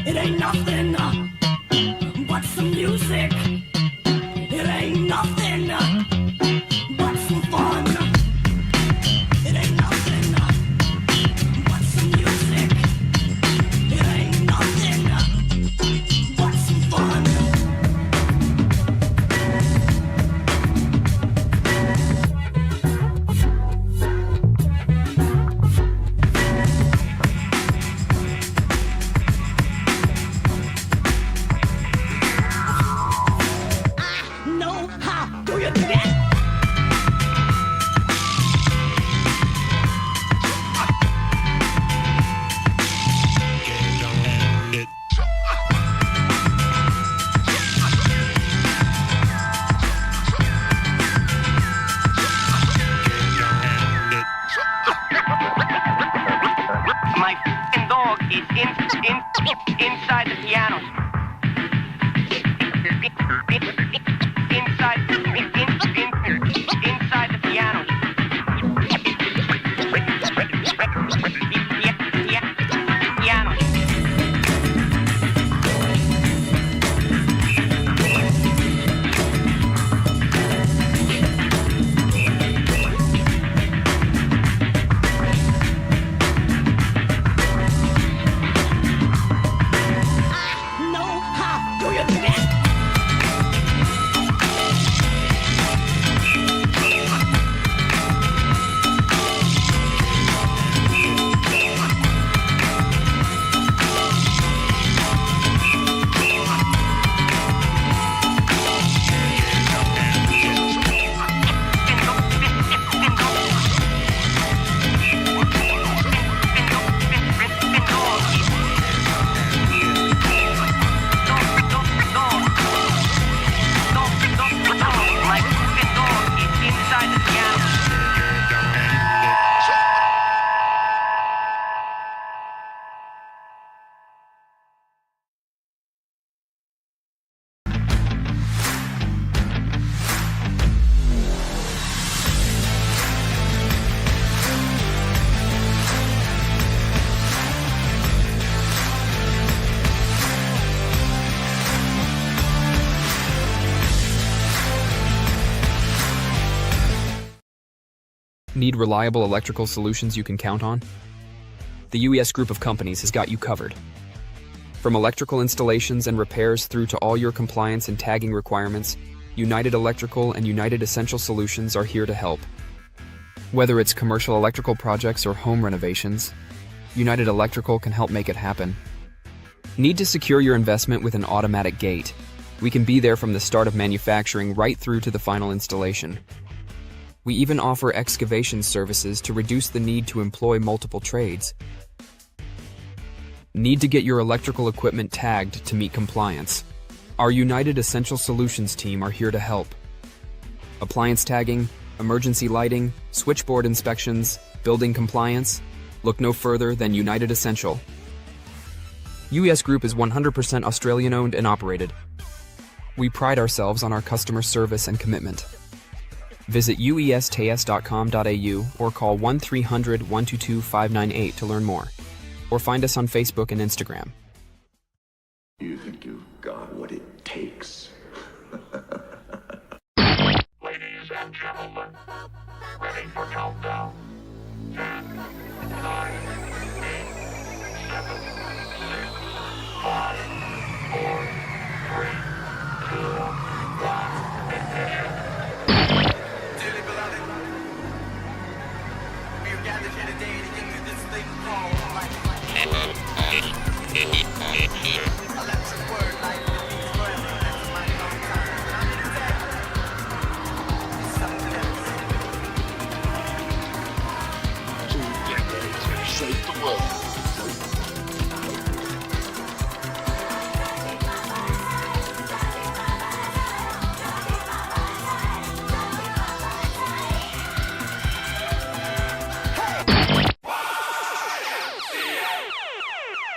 It ain't nothing but some music. It ain't nothing but some fun. It ain't nothing but some music. It ain't nothing but some fun. Know how do you do that? My f***ing dog is inside the piano. Inside the piano. Piano. Know how do you do that? Need reliable electrical solutions you can count on? The UES group of companies has got you covered. From electrical installations and repairs through to all your compliance and tagging requirements, United Electrical and United Essential Solutions are here to help. Whether it's commercial electrical projects or home renovations, United Electrical can help make it happen. Need to secure your investment with an automatic gate? We can be there from the start of manufacturing right through to the final installation. We even offer excavation services to reduce the need to employ multiple trades. Need to get your electrical equipment tagged to meet compliance? Our United Essential Solutions team are here to help. Appliance tagging, emergency lighting, switchboard inspections, building compliance? Look no further than United Essential. UES Group is 100% Australian owned and operated. We pride ourselves on our customer service and commitment. Visit uestas.com.au or call 1-300-122-598 to learn more. Or find us on Facebook and Instagram. You think you've got what it takes? Ladies and gentlemen, ready for countdown. 10, 9, 8, 7, 6, 5, 4, 3, 2, 1, ignition. Dearly beloved, we are gathered here today to give you this thing called life. Electric word, life with these forever. That's my long time. And I'm gonna tell you, it's something else. 2 decades have shaped the world.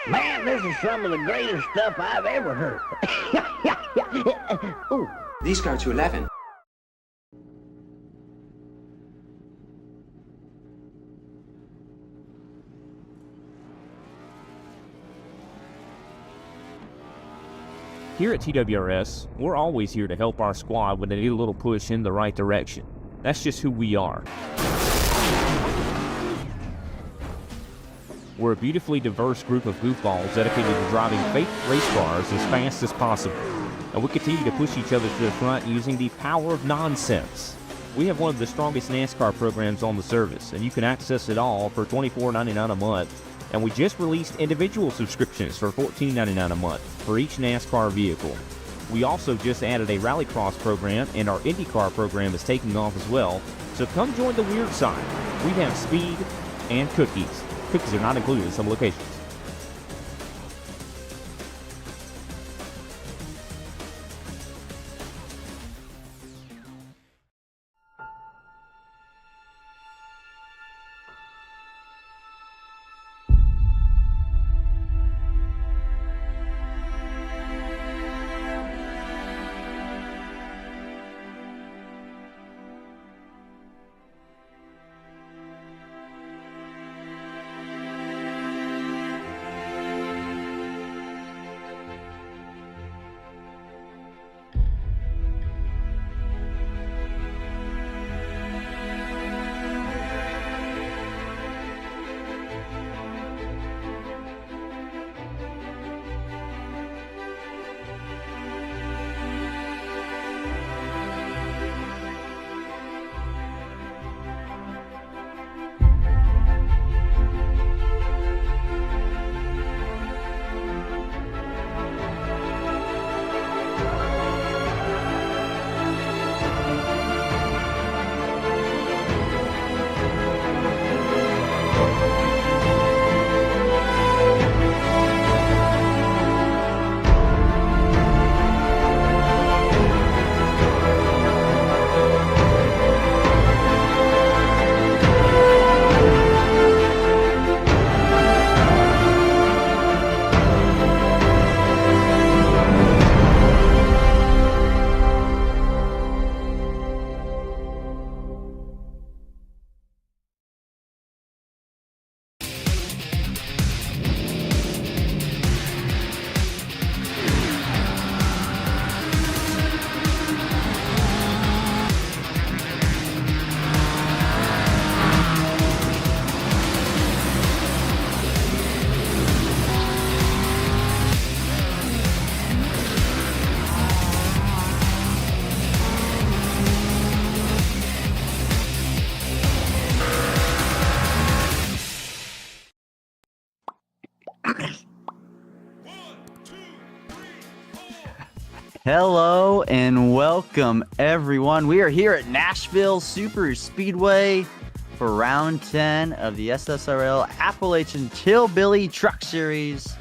Man, this is some of the greatest stuff I've ever heard. These go to 11. Here at TWRS, we're always here to help our squad when they need a little push in the right direction. That's just who we are. We're a beautifully diverse group of goofballs dedicated to driving fake race cars as fast as possible. And we continue to push each other to the front using the power of nonsense. We have one of the strongest NASCAR programs on the service, and you can access it all for $24.99 a month. And we just released individual subscriptions for $14.99 a month for each NASCAR vehicle. We also just added a Rallycross program, and our IndyCar program is taking off as well. So come join the weird side. We have speed and cookies. Cookies are not included in some locations. Hello and welcome, everyone. We are here at Nashville Superspeedway for round 10 of the SSRL Appalachian Chillbilly Truck Series.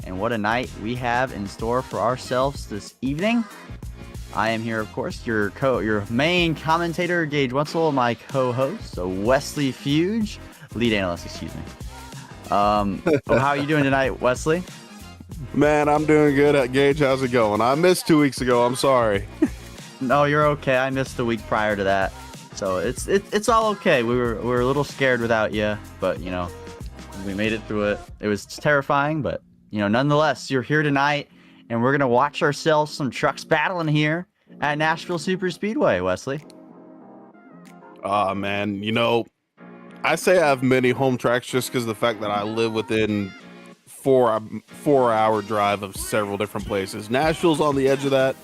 And what a night we have in store for ourselves this evening. I am here, of course, your main commentator, Gage Wentzel, my co-host, Wesley Fuge, lead analyst, excuse me. How are you doing tonight, Wesley? Man, I'm doing good. Gage, how's it going? I missed 2 weeks ago. I'm sorry. No, you're okay. I missed the week prior to that, so it's all okay. We were a little scared without you, but you know, we made it through it. It was terrifying, but you know, nonetheless, you're here tonight, and we're gonna watch ourselves some trucks battling here at Nashville Superspeedway. Wesley. Man, you know, I say I have many home tracks just because of the fact that I live within 4-hour drive of several different places. Nashville's on the edge of that.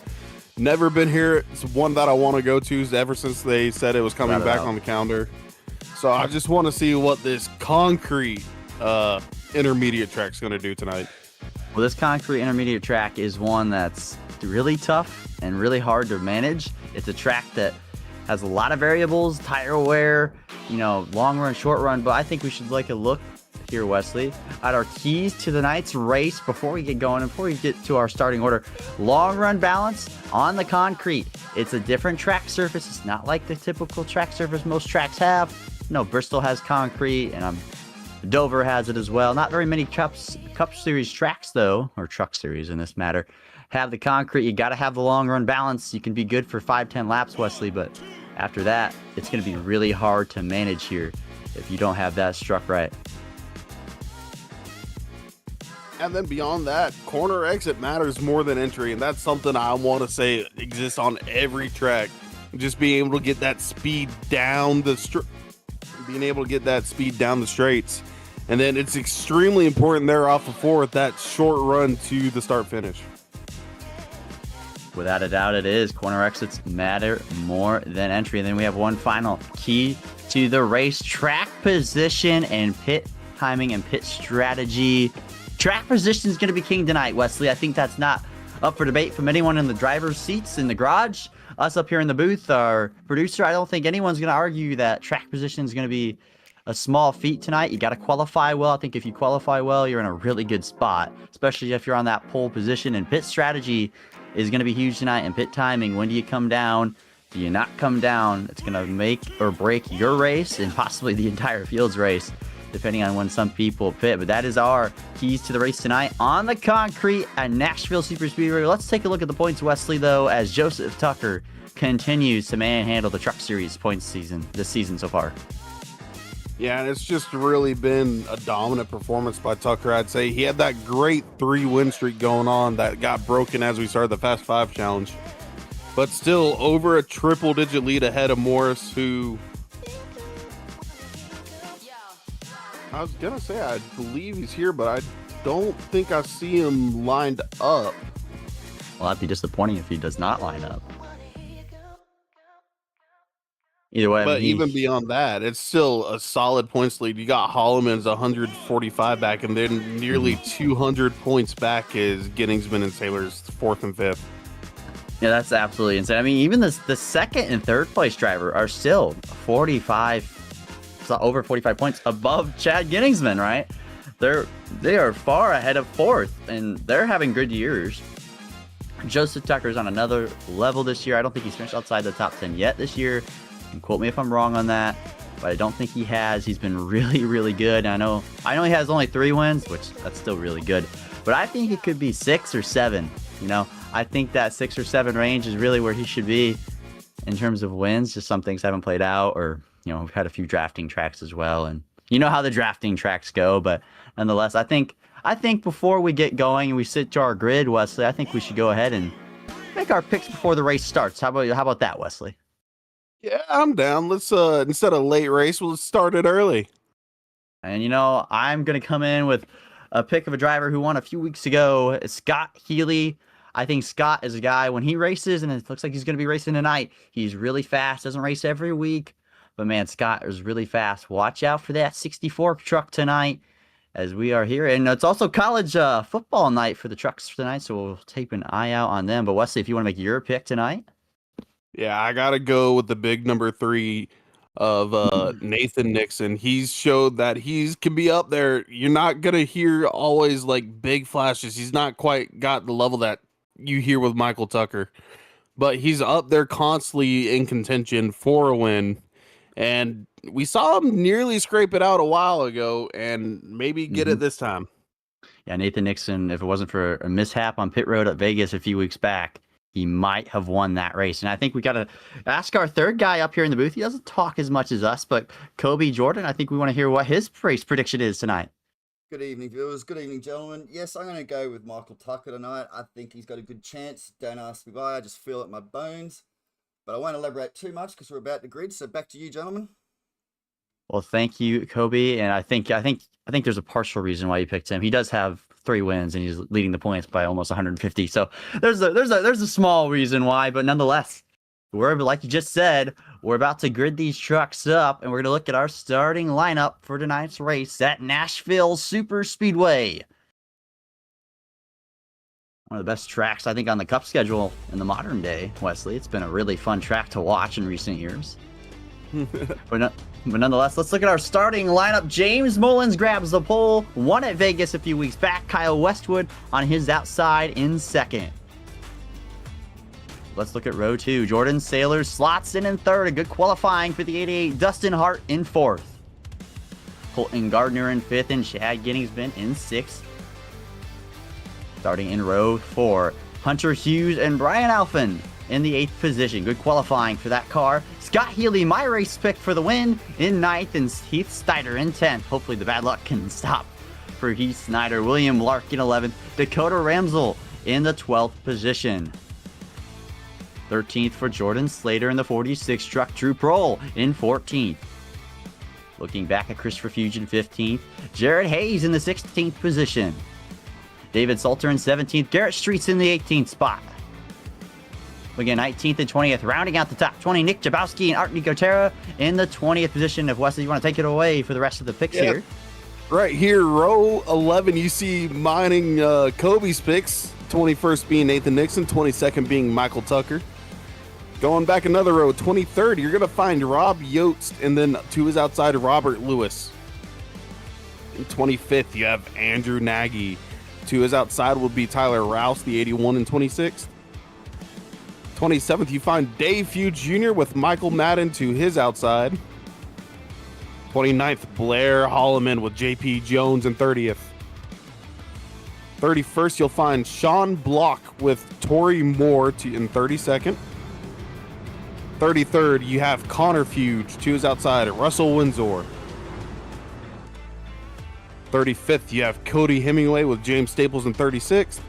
Never been here. It's one that I want to go to ever since they said it was coming back on the calendar. So I just want to see what this concrete intermediate track's going to do tonight. Well, this concrete intermediate track is one that's really tough and really hard to manage. It's a track that has a lot of variables, tire wear, you know, long run, short run, but I think we should like a look here, Wesley, at our keys to tonight's race before we get going and before we get to our starting order. Long run balance on the concrete. It's a different track surface. It's not like the typical track surface most tracks have. No, Bristol has concrete, and Dover has it as well. Not very many Cup Series tracks, though, or Truck Series in this matter, have the concrete. You got to have the long run balance. You can be good for 5-10 laps, Wesley, but after that, it's going to be really hard to manage here if you don't have that struck right. And then beyond that, corner exit matters more than entry, and that's something I want to say exists on every track. Just being able to get that speed down the straights. And then it's extremely important there off of fourth, that short run to the start finish. Without a doubt, it is. Corner exits matter more than entry. And then we have one final key to the race: track position and pit timing and pit strategy. Track position is going to be king tonight, Wesley. I think that's not up for debate from anyone in the driver's seats in the garage. Us up here in the booth, our producer, I don't think anyone's going to argue that track position is going to be a small feat tonight. You got to qualify well. I think if you qualify well, you're in a really good spot, especially if you're on that pole position. And pit strategy is going to be huge tonight. And pit timing, when do you come down? Do you not come down? It's going to make or break your race and possibly the entire field's race, depending on when some people pit. But that is our keys to the race tonight on the concrete at Nashville Superspeedway. Let's take a look at the points, Wesley, though, as Joseph Tucker continues to manhandle the Truck Series points this season so far. Yeah, and it's just really been a dominant performance by Tucker, I'd say. He had that great 3-win streak going on that got broken as we started the Fast 5 Challenge. But still over a triple-digit lead ahead of Morris, who... I was going to say, I believe he's here, but I don't think I see him lined up. Well, that'd be disappointing if he does not line up. Either way, but even beyond that, it's still a solid points lead. You got Holloman's 145 back, and then nearly 200 points back is Ginningsman and Sailor's 4th and 5th. Yeah, that's absolutely insane. I mean, even the second and third place driver are still 45, so over 45 points above Chad Ginningsman, right? They are far ahead of 4th, and they're having good years. Joseph Tucker's on another level this year. I don't think he's finished outside the top 10 yet this year. And quote me if I'm wrong on that, but I don't think he has. He's been really, really good. I know he has only 3 wins, which that's still really good. But I think it could be 6 or 7. You know, I think that 6 or 7 range is really where he should be in terms of wins. Just some things haven't played out, or we've had a few drafting tracks as well, and you know how the drafting tracks go. But nonetheless, I think before we get going and we sit to our grid, Wesley, I think we should go ahead and make our picks before the race starts. How about that, Wesley? Yeah, I'm down. Let's instead of late race, we'll start it early. And I'm gonna come in with a pick of a driver who won a few weeks ago. It's Scott Healy. I think Scott is a guy, when he races, and it looks like he's gonna be racing tonight, he's really fast. Doesn't race every week, but man, Scott is really fast. Watch out for that 64 truck tonight, as we are here. And it's also college football night for the trucks tonight, so we'll take an eye out on them. But Wesley, if you want to make your pick tonight. Yeah, I got to go with the big number 3 of Nathan Nixon. He's showed that he can be up there. You're not going to hear always like big flashes. He's not quite got the level that you hear with Michael Tucker, but he's up there constantly in contention for a win. And we saw him nearly scrape it out a while ago and maybe get it this time. Yeah, Nathan Nixon, if it wasn't for a mishap on pit road at Vegas a few weeks back, he might have won that race. And I think we got to ask our third guy up here in the booth. He doesn't talk as much as us, but Kobe Jordan, I think we want to hear what his race prediction is tonight. Good evening, viewers. Good evening, gentlemen. Yes, I'm going to go with Michael Tucker tonight. I think he's got a good chance. Don't ask me why. I just feel it in my bones. But I won't elaborate too much because we're about to grid. So back to you, gentlemen. Well, thank you, Kobe. And I think there's a partial reason why you picked him. He does have 3 wins and he's leading the points by almost 150. So there's a small reason why, but nonetheless, like you just said, we're about to grid these trucks up, and we're going to look at our starting lineup for tonight's race at Nashville Superspeedway. One of the best tracks, I think, on the Cup schedule in the modern day, Wesley. It's been a really fun track to watch in recent years. But nonetheless, let's look at our starting lineup. James Mullins grabs the pole, won at Vegas a few weeks back. Kyle Westwood on his outside in second. Let's look at row 2. Jordan Saylor slots in third. A good qualifying for the 88. Dustin Hart in 4th. Colton Gardner in 5th, and Chad Ginningsman in 6th. Starting in row 4. Hunter Hughes and Brian Alphen in the 8th position. Good qualifying for that car. Scott Healy, my race pick for the win, in 9th, and Heath Snyder in 10th. Hopefully the bad luck can stop for Heath Snyder. William Lark in 11th. Dakota Ramsel in the 12th position. 13th for Jordan Slater in the 46 truck. Drew Prohl in 14th. Looking back at Christopher Fuge in 15th. Jared Hayes in the 16th position. David Salter in 17th. Garrett Streets in the 18th spot. Again, 19th and 20th. Rounding out the top 20, Nick Jabowski and Art Nicotera in the 20th position. If Wesley, you want to take it away for the rest of the picks here. Right here, row 11, you see mining Kobe's picks. 21st being Nathan Nixon, 22nd being Michael Tucker. Going back another row, 23rd, you're going to find Rob Yost, and then to his outside, Robert Lewis. In 25th, you have Andrew Nagy. To his outside will be Tyler Rouse, the 81 and 26th. 27th, you find Dave Fuge Jr. with Michael Madden to his outside. 29th, Blair Holloman with JP Jones in 30th. 31st, you'll find Sean Block with Tori Moore in 32nd. 33rd, you have Connor Fuge to his outside, Russell Windsor. 35th, you have Cody Hemingway with James Staples in 36th.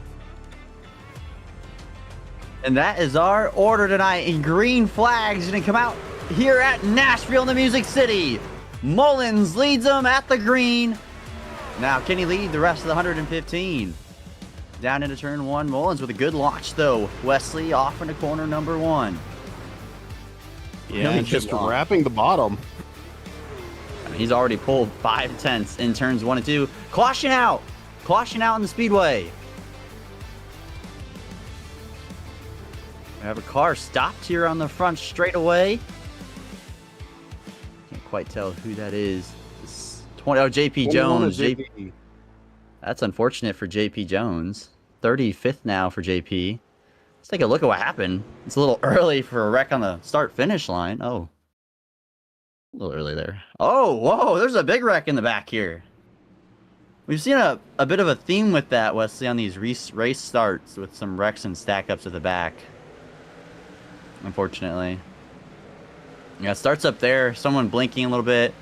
And that is our order tonight in green flags going to come out here at Nashville in the Music City. Mullins leads them at the green. Now, can he lead the rest of the 115? Down into turn 1, Mullins with a good launch, though. Wesley off into corner number 1. Yeah, and just wrapping the bottom. I mean, he's already pulled 5/10 in turns 1 and 2. Caution out! Caution out in the speedway. We have a car stopped here on the front straightaway. Can't quite tell who that is. It's JP Jones. JP. That's unfortunate for JP Jones. 35th now for JP. Let's take a look at what happened. It's a little early for a wreck on the start-finish line. Oh. A little early there. Oh, whoa, there's a big wreck in the back here. We've seen a bit of a theme with that, Wesley, on these race starts with some wrecks and stack-ups at the back. Unfortunately. Yeah, it starts up there. Someone blinking a little bit.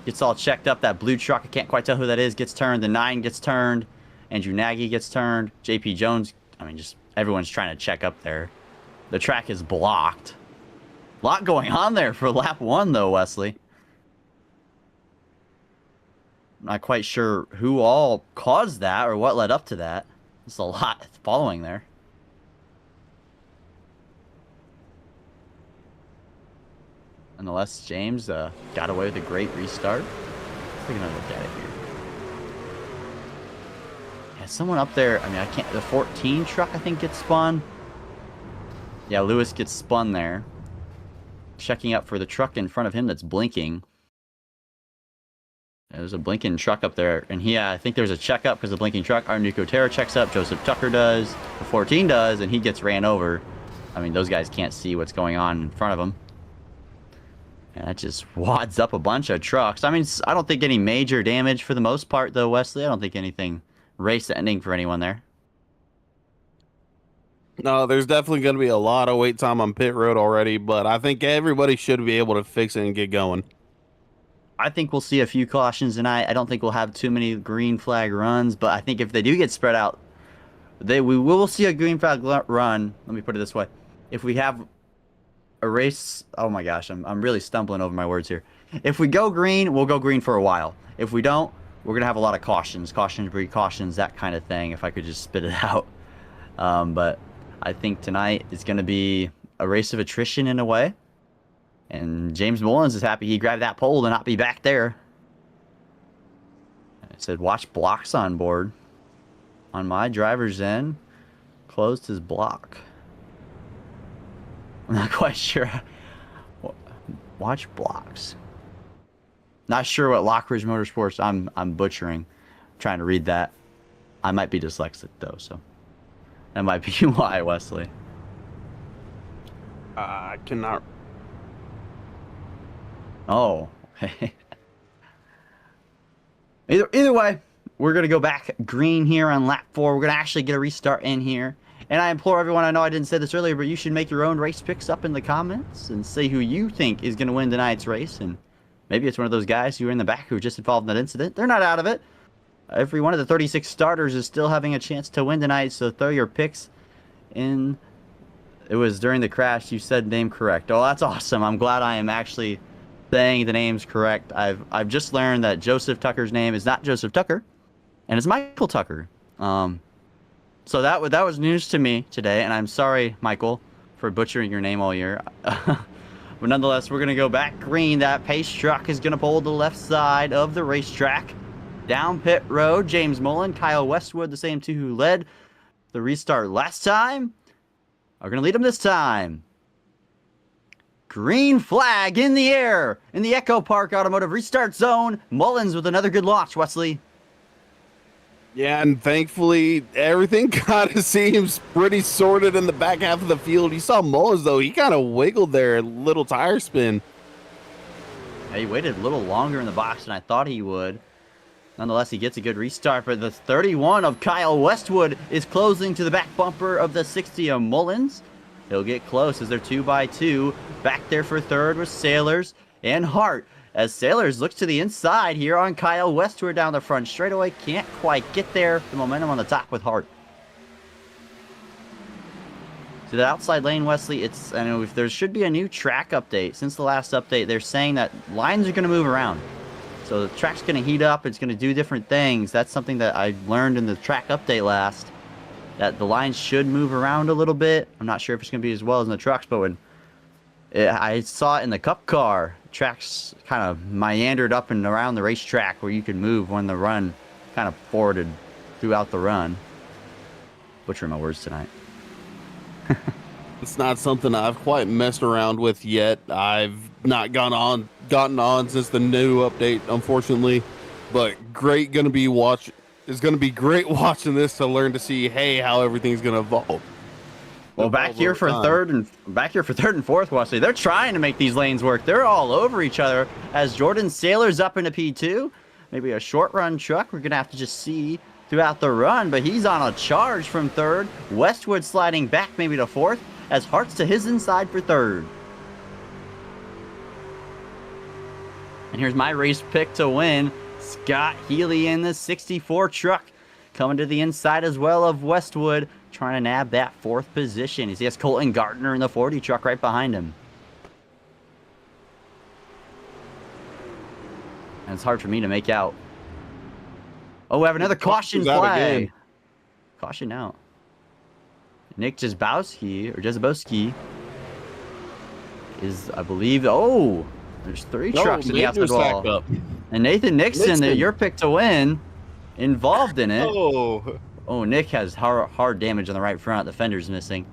Gets all checked up. That blue truck, I can't quite tell who that is, gets turned. The 9 gets turned. Andrew Nagy gets turned. JP Jones, I mean, just everyone's trying to check up there. The track is blocked. A lot going on there for lap 1, though, Wesley. I'm not quite sure who all caused that or what led up to that. There's a lot following there. Nonetheless, James got away with a great restart. Let's take another look at it here. Yeah, someone up there, I mean, I can't, the 14 truck, I think, gets spun. Yeah, Lewis gets spun there. Checking up for the truck in front of him that's blinking. There's a blinking truck up there, and I think there's a checkup because the blinking truck. Our Nicotera checks up, Joseph Tucker does, the 14 does, and he gets ran over. I mean, those guys can't see what's going on in front of them. And that just wads up a bunch of trucks. I mean, I don't think any major damage for the most part, though, Wesley. I don't think anything race-ending for anyone there. No, there's definitely going to be a lot of wait time on pit road already, but I think everybody should be able to fix it and get going. I think we'll see a few cautions tonight. I don't think we'll have too many green flag runs, but I think if they do get spread out, we will see a green flag run. Let me put it this way. If we have a race, oh my gosh, I'm really stumbling over my words here. If we go green, we'll go green for a while. If we don't, we're going to have a lot of cautions, precautions, that kind of thing, if I could just spit it out. But I think tonight is going to be a race of attrition in a way. And James Mullins is happy he grabbed that pole to not be back there. It said, watch blocks on board. On my driver's end, closed his block. I'm not quite sure. Watch blocks. Not sure what Lockridge Motorsports. I'm butchering. I'm trying to read that. I might be dyslexic though, so that might be why, Wesley. I cannot. Oh. Either way, we're gonna go back green here on lap 4. We're gonna actually get a restart in here. And I implore everyone, I know I didn't say this earlier, but you should make your own race picks up in the comments and say who you think is going to win tonight's race. And maybe it's one of those guys who were in the back who were just involved in that incident. They're not out of it. Every one of the 36 starters is still having a chance to win tonight, so throw your picks in. It was during the crash. You said name correct. Oh, that's awesome. I'm glad I am actually saying the names correct. I've just learned that Joseph Tucker's name is not Joseph Tucker, and it's Michael Tucker. So that was news to me today, and I'm sorry, Michael, for butchering your name all year. But nonetheless, we're going to go back green. That pace truck is going to pull the left side of the racetrack. Down pit road, James Mullen, Kyle Westwood, the same two who led the restart last time, are going to lead them this time. Green flag in the air in the Echo Park Automotive Restart Zone. Mullins with another good launch, Wesley. Yeah, and thankfully, everything kind of seems pretty sorted in the back half of the field. You saw Mullins, though. He kind of wiggled there, a little tire spin. Yeah, he waited a little longer in the box than I thought he would. Nonetheless, he gets a good restart, but the 31 of Kyle Westwood is closing to the back bumper of the 60 of Mullins. He'll get close as they're 2x2. Back there for third with Sailors and Hart. As Sailors looks to the inside here on Kyle Westwood down the front straightaway. Can't quite get there. The momentum on the top with Hart. To the outside lane, Wesley, I know if there should be a new track update. Since the last update, they're saying that lines are going to move around. So the track's going to heat up. It's going to do different things. That's something that I learned in the track update last. That the lines should move around a little bit. I'm not sure if it's going to be as well as in the trucks, but when I saw it in the Cup car, tracks kind of meandered up and around the racetrack where you could move when the run kind of forwarded throughout the run. Butchering my words tonight. It's not something I've quite messed around with yet. I've not gotten on since the new update, unfortunately. But it's gonna be great watching this to learn to see, hey, how everything's gonna evolve. Well, back here for third and fourth, Wesley, they're trying to make these lanes work. They're all over each other as Jordan Sailor's up into P2. Maybe a short run truck we're gonna have to just see throughout the run, but he's on a charge from third. Westwood sliding back maybe to fourth as Hart's to his inside for third. And here's my race pick to win. Scott Healy in the 64 truck coming to the inside as well of Westwood, trying to nab that fourth position. He has Colton Gardner in the 40 truck right behind him. And it's hard for me to make out. Oh, we have another caution flag. Caution out. Nick Jezbowski is, I believe, oh, there's three trucks in the outside wall. And Nathan Nixon, your pick to win, involved in it. Oh, Nick has hard damage on the right front. The fender's missing.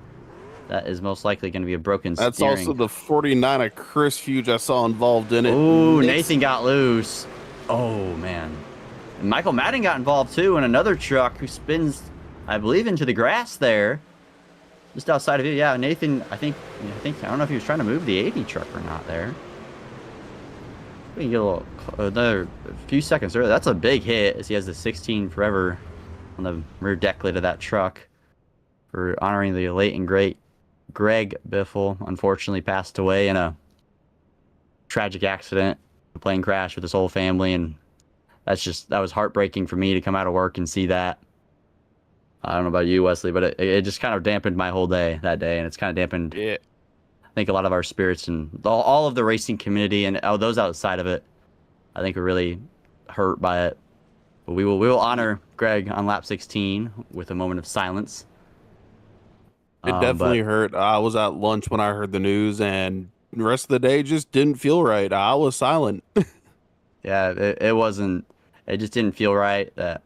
That is most likely going to be a broken steering. That's also the 49 of Chris Fuge I saw involved in it. Oh, Nathan got loose. Oh, man. And Michael Madden got involved, too, in another truck who spins, I believe, into the grass there. Just outside of it. Yeah, Nathan, I don't know if he was trying to move the 80 truck or not there. We can get another few seconds earlier. That's a big hit as he has the 16 forever on the rear deck lid of that truck for honoring the late and great Greg Biffle. Unfortunately passed away in a tragic accident, a plane crash with his whole family, and that was heartbreaking for me to come out of work and see that. I don't know about you, Wesley, but it just kind of dampened my whole day that day, and it's kind of dampened, I think, a lot of our spirits and all of the racing community and those outside of it. I think are really hurt by it. But we will honor Greg on lap 16 with a moment of silence. It definitely hurt. I was at lunch when I heard the news, and the rest of the day just didn't feel right. I was silent. Yeah, it wasn't. It just didn't feel right that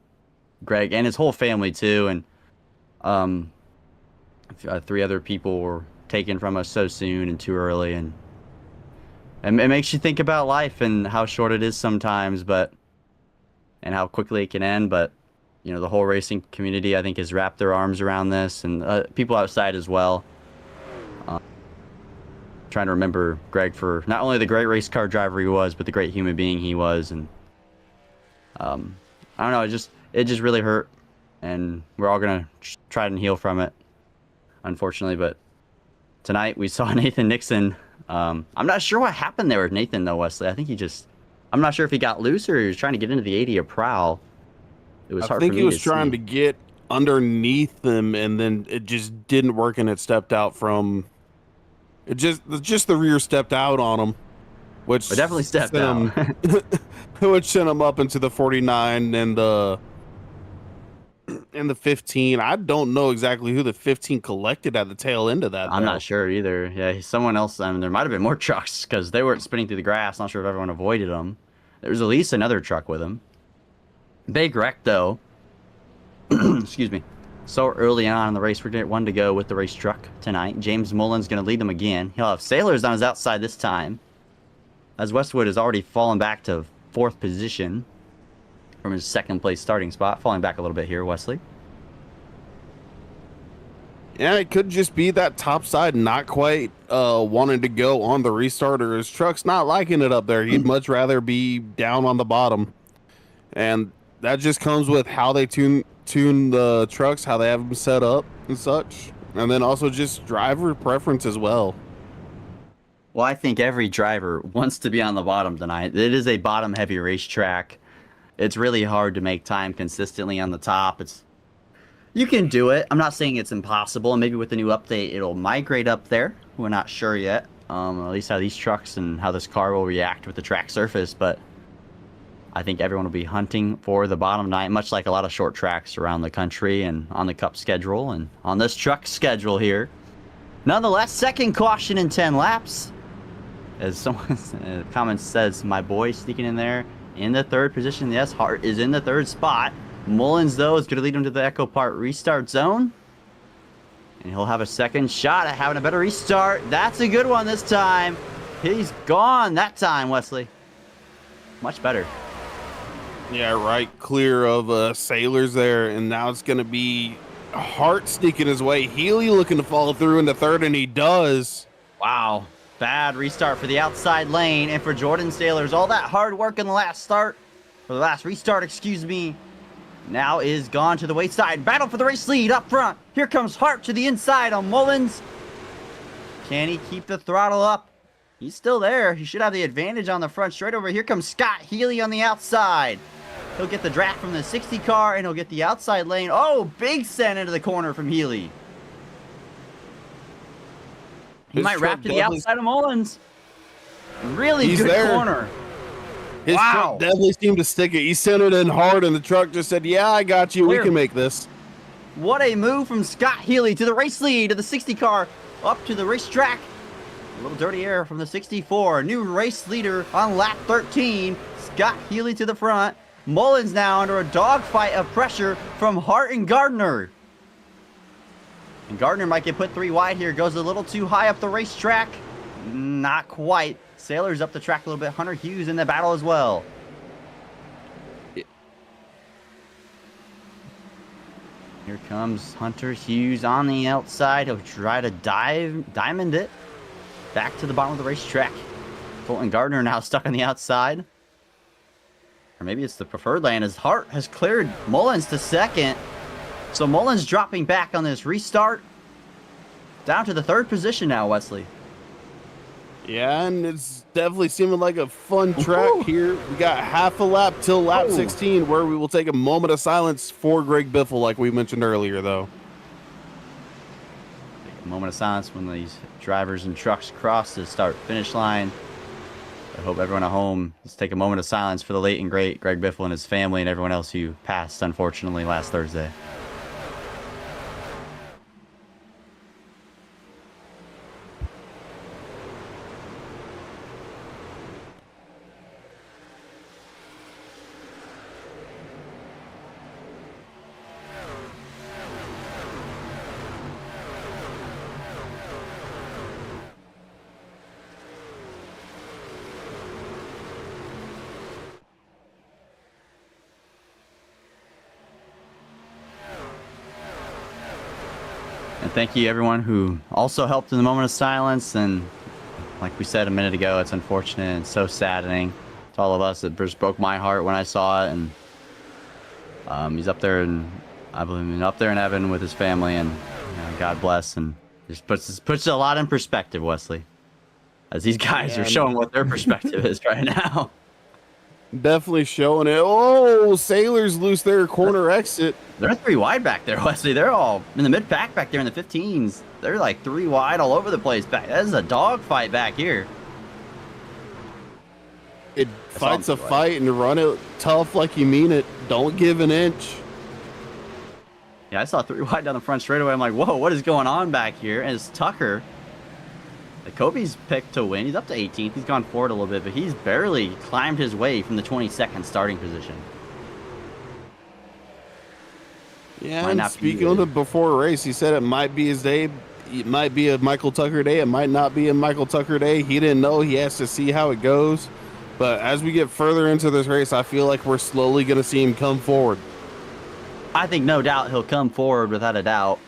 Greg and his whole family too, and 3 other people were taken from us so soon and too early, and it makes you think about life and how short it is sometimes, and how quickly it can end. But the whole racing community, I think, has wrapped their arms around this, and people outside as well. Trying to remember Greg for not only the great race car driver he was, but the great human being he was, and I don't know, it just really hurt, and we're all gonna try and heal from it. unfortunately. But tonight we saw Nathan Nixon. I'm not sure what happened there with Nathan, though, Wesley. I think I'm not sure if he got loose or he was trying to get into the 80 or prowl. It was hard for me to see. I think he was trying to get underneath them, and then it just didn't work, and it stepped out from... It just the rear stepped out on him, which it definitely stepped out. Which sent him up into the 49 and the 15. I don't know exactly who the 15 collected at the tail end of that. I'm not sure either. Yeah, someone else. I mean, there might have been more trucks because they weren't spinning through the grass. Not sure if everyone avoided them. There was at least another truck with him. Big wreck, though. Excuse me. So early on in the race, we're going to get one to go with the race truck tonight. James Mullen's going to lead them again. He'll have Sailors on his outside this time, as Westwood has already fallen back to 4th position from his 2nd place starting spot. Falling back a little bit here, Wesley. Yeah, it could just be that top side not quite wanting to go on the restart, or his truck's not liking it up there. He'd much rather be down on the bottom. And that just comes with how they tune the trucks, how they have them set up and such. And then also just driver preference as well. Well, I think every driver wants to be on the bottom tonight. It is a bottom-heavy racetrack. It's really hard to make time consistently on the top. You can do it. I'm not saying it's impossible. And maybe with the new update, it'll migrate up there. We're not sure yet. At least how these trucks and how this car will react with the track surface. But I think everyone will be hunting for the bottom tonight, much like a lot of short tracks around the country and on the Cup schedule and on this truck schedule here. Nonetheless, second caution in 10 laps. As someone comment says, my boy sneaking in there in the 3rd position. Yes, Hart is in the 3rd spot. Mullins, though, is going to lead him to the Echo Park restart zone. And he'll have a second shot at having a better restart. That's a good one this time. He's gone that time, Wesley. Much better. Yeah, right. Clear of Sailors there. And now it's going to be Hart sneaking his way. Healy looking to follow through into 3rd, and he does. Wow. Bad restart for the outside lane and for Jordan Sailors. All that hard work in the last restart, excuse me, now is gone to the wayside. Battle for the race lead up front. Here comes Hart to the inside on Mullins. Can he keep the throttle up? He's still there. He should have the advantage on the front straight over. Here comes Scott Healy on the outside. He'll get the draft from the 60 car and he'll get the outside lane. Oh, big send into the corner from Healy. He might wrap to the outside of Mullins. Really good corner. His truck definitely seemed to stick it. He sent it in hard, and the truck just said, yeah, I got you. We can make this. What a move from Scott Healy to the race lead of the 60 car up to the racetrack. A little dirty air from the 64. New race leader on lap 13. Scott Healy to the front. Mullins now under a dogfight of pressure from Hart and Gardner. And Gardner might get put 3 wide here. Goes a little too high up the racetrack. Not quite. Sailors up the track a little bit. Hunter Hughes in the battle as well. Here comes Hunter Hughes on the outside. He'll try to diamond it back to the bottom of the racetrack. Colton Gardner now stuck on the outside. Or maybe it's the preferred lane as Hart has cleared Mullins to 2nd. So Mullins dropping back on this restart. Down to the 3rd position now, Wesley. Yeah, and it's definitely seeming like a fun track here. We got half a lap till lap 16, where we will take a moment of silence for Greg Biffle, like we mentioned earlier, though. Take a moment of silence when these drivers and trucks cross the start-finish line. I hope everyone at home, let's take a moment of silence for the late and great Greg Biffle and his family and everyone else who passed, unfortunately, last Thursday. And thank you everyone who also helped in the moment of silence. And like we said a minute ago, it's unfortunate and so saddening to all of us. It just broke my heart when I saw it. And he's up there, and I believe up there in heaven with his family. And God bless, and just puts a lot in perspective, Wesley, as these guys are showing what their perspective is right now. Definitely showing it. Oh, Sailors lose their corner exit. They're 3 wide back there, Wesley. They're all in the mid pack back there in the 15s. They're like 3 wide all over the place. That is a dog fight back here. It fights a fight and run it tough like you mean it. Don't give an inch. Yeah, I saw 3 wide down the front straightaway. I'm like, whoa, what is going on back here? And it's Tucker. Kobe's picked to win. He's up to 18th. He's gone forward a little bit, but he's barely climbed his way from the 22nd starting position. Yeah, and speaking of the before race, he said it might be his day. It might be a Michael Tucker day. It might not be a Michael Tucker day. He didn't know. He has to see how it goes. But as we get further into this race, I feel like we're slowly going to see him come forward. I think no doubt he'll come forward without a doubt.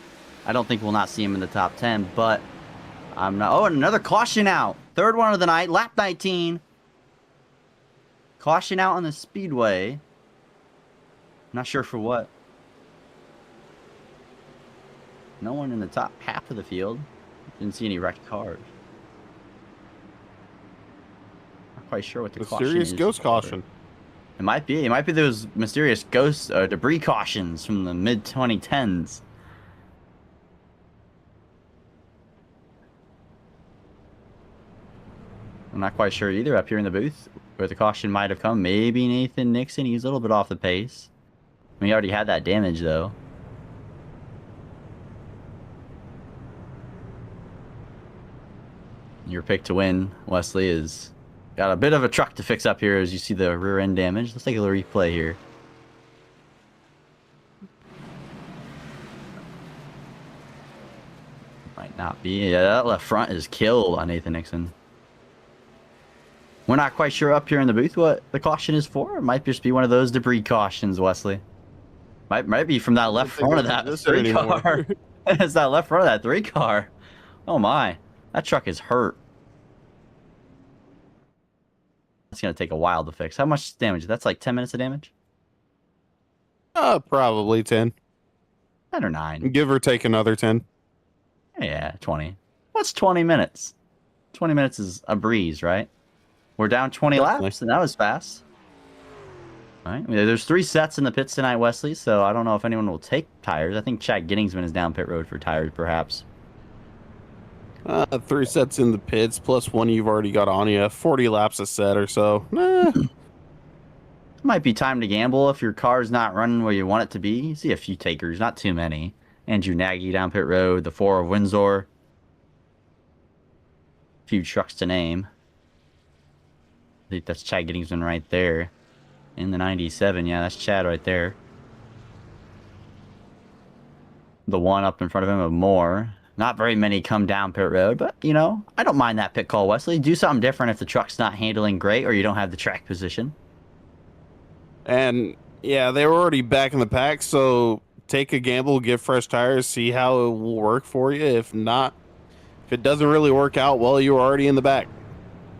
I don't think we'll not see him in the top 10, but I'm not. Oh, and another caution out. 3rd one of the night, lap 19. Caution out on the speedway. Not sure for what. No one in the top half of the field. Didn't see any wrecked cars. Not quite sure what the caution is. Mysterious ghost caution. It might be. It might be those mysterious ghost debris cautions from the mid 2010s. I'm not quite sure either up here in the booth where the caution might have come. Maybe Nathan Nixon. He's a little bit off the pace. I mean, he already had that damage, though. Your pick to win, Wesley, is got a bit of a truck to fix up here as you see the rear end damage. Let's take a little replay here. Might not be. Yeah, that left front is killed on Nathan Nixon. We're not quite sure up here in the booth what the caution is for. It might just be one of those debris cautions, Wesley. Might be from that left front of that 3 car. It's that left front of that 3 car. Oh my, that truck is hurt. It's gonna take a while to fix. How much damage? That's like 10 minutes of damage? Probably 10. 10 or 9. Give or take another 10. Yeah, 20. What's 20 minutes? 20 minutes is a breeze, right? We're down 20 laps, and that was fast. All right. There's 3 sets in the pits tonight, Wesley, so I don't know if anyone will take tires. I think Chad Gettingsman is down pit road for tires, perhaps. 3 sets in the pits, plus 1 you've already got on you. 40 laps a set or so. Might be time to gamble if your car's not running where you want it to be. You see a few takers, not too many. Andrew Nagy down pit road, the 4 of Windsor. Few trucks to name. I think that's Chad Gettingsman right there. In the 97, yeah, that's Chad right there. The 1 up in front of him of Moore. Not very many come down pit road, but, you know, I don't mind that pit call, Wesley. Do something different if the truck's not handling great or you don't have the track position. And, yeah, they were already back in the pack, so take a gamble, get fresh tires, see how it will work for you. If not, if it doesn't really work out, well, you're already in the back.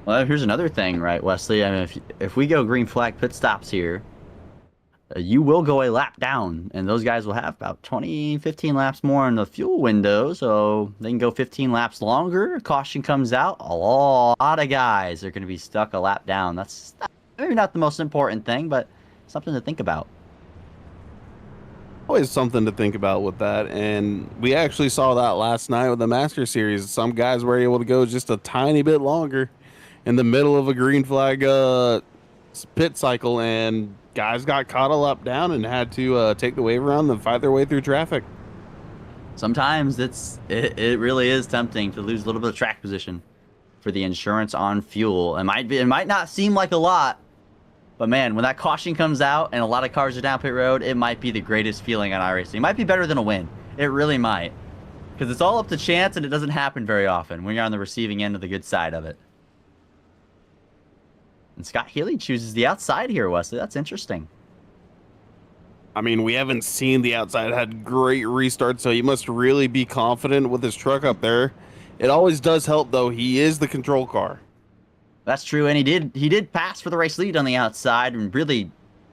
Well, here's another thing, right, Wesley? I mean, if we go green flag pit stops here, you will go a lap down, and those guys will have about 15 laps more in the fuel window, so they can go 15 laps longer. Caution comes out. A lot of guys are going to be stuck a lap down. That's maybe not the most important thing, but something to think about. Always something to think about with that, and we actually saw that last night with the Master Series. Some guys were able to go just a tiny bit longer in the middle of a green flag pit cycle, and guys got caught a lap down and had to take the wave around and fight their way through traffic. Sometimes it really is tempting to lose a little bit of track position for the insurance on fuel. It might not seem like a lot, but man, when that caution comes out and a lot of cars are down pit road, it might be the greatest feeling on iRacing. It might be better than a win. It really might, because it's all up to chance, and it doesn't happen very often when you're on the receiving end of the good side of it. And Scott Healy chooses the outside here, Wesley. That's interesting. I mean, we haven't seen the outside had great restarts, so he must really be confident with his truck up there. It always does help, though. He is the control car. That's true, and he did pass for the race lead on the outside, and really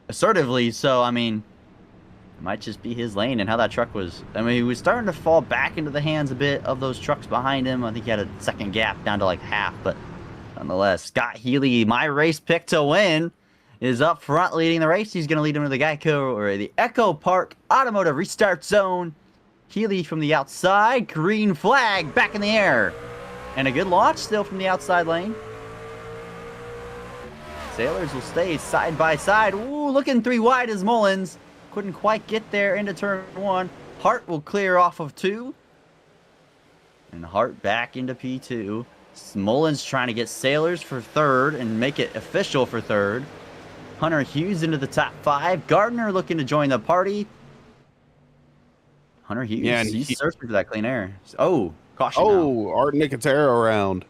assertively. So, I mean, It might just be his lane and how that truck was. I mean, he was starting to fall back into the hands a bit of those trucks behind him. I think he had a second gap down to like half, but nonetheless, Scott Healy, my race pick to win, is up front leading the race. He's going to lead him to the Geico or the Echo Park Automotive Restart Zone. Healy from the outside, green flag back in the air. And a good launch still from the outside lane. Sailors will stay side by side. Ooh, looking 3 wide as Mullins. Couldn't quite get there into turn 1. Hart will clear off of 2. And Hart back into P2. Mullins trying to get Sailors for 3rd and make it official for 3rd. Hunter Hughes into the top 5. Gardner looking to join the party. Hunter Hughes, yeah, he's searching for that clean air. Oh, caution. Oh, Art Nicotero around.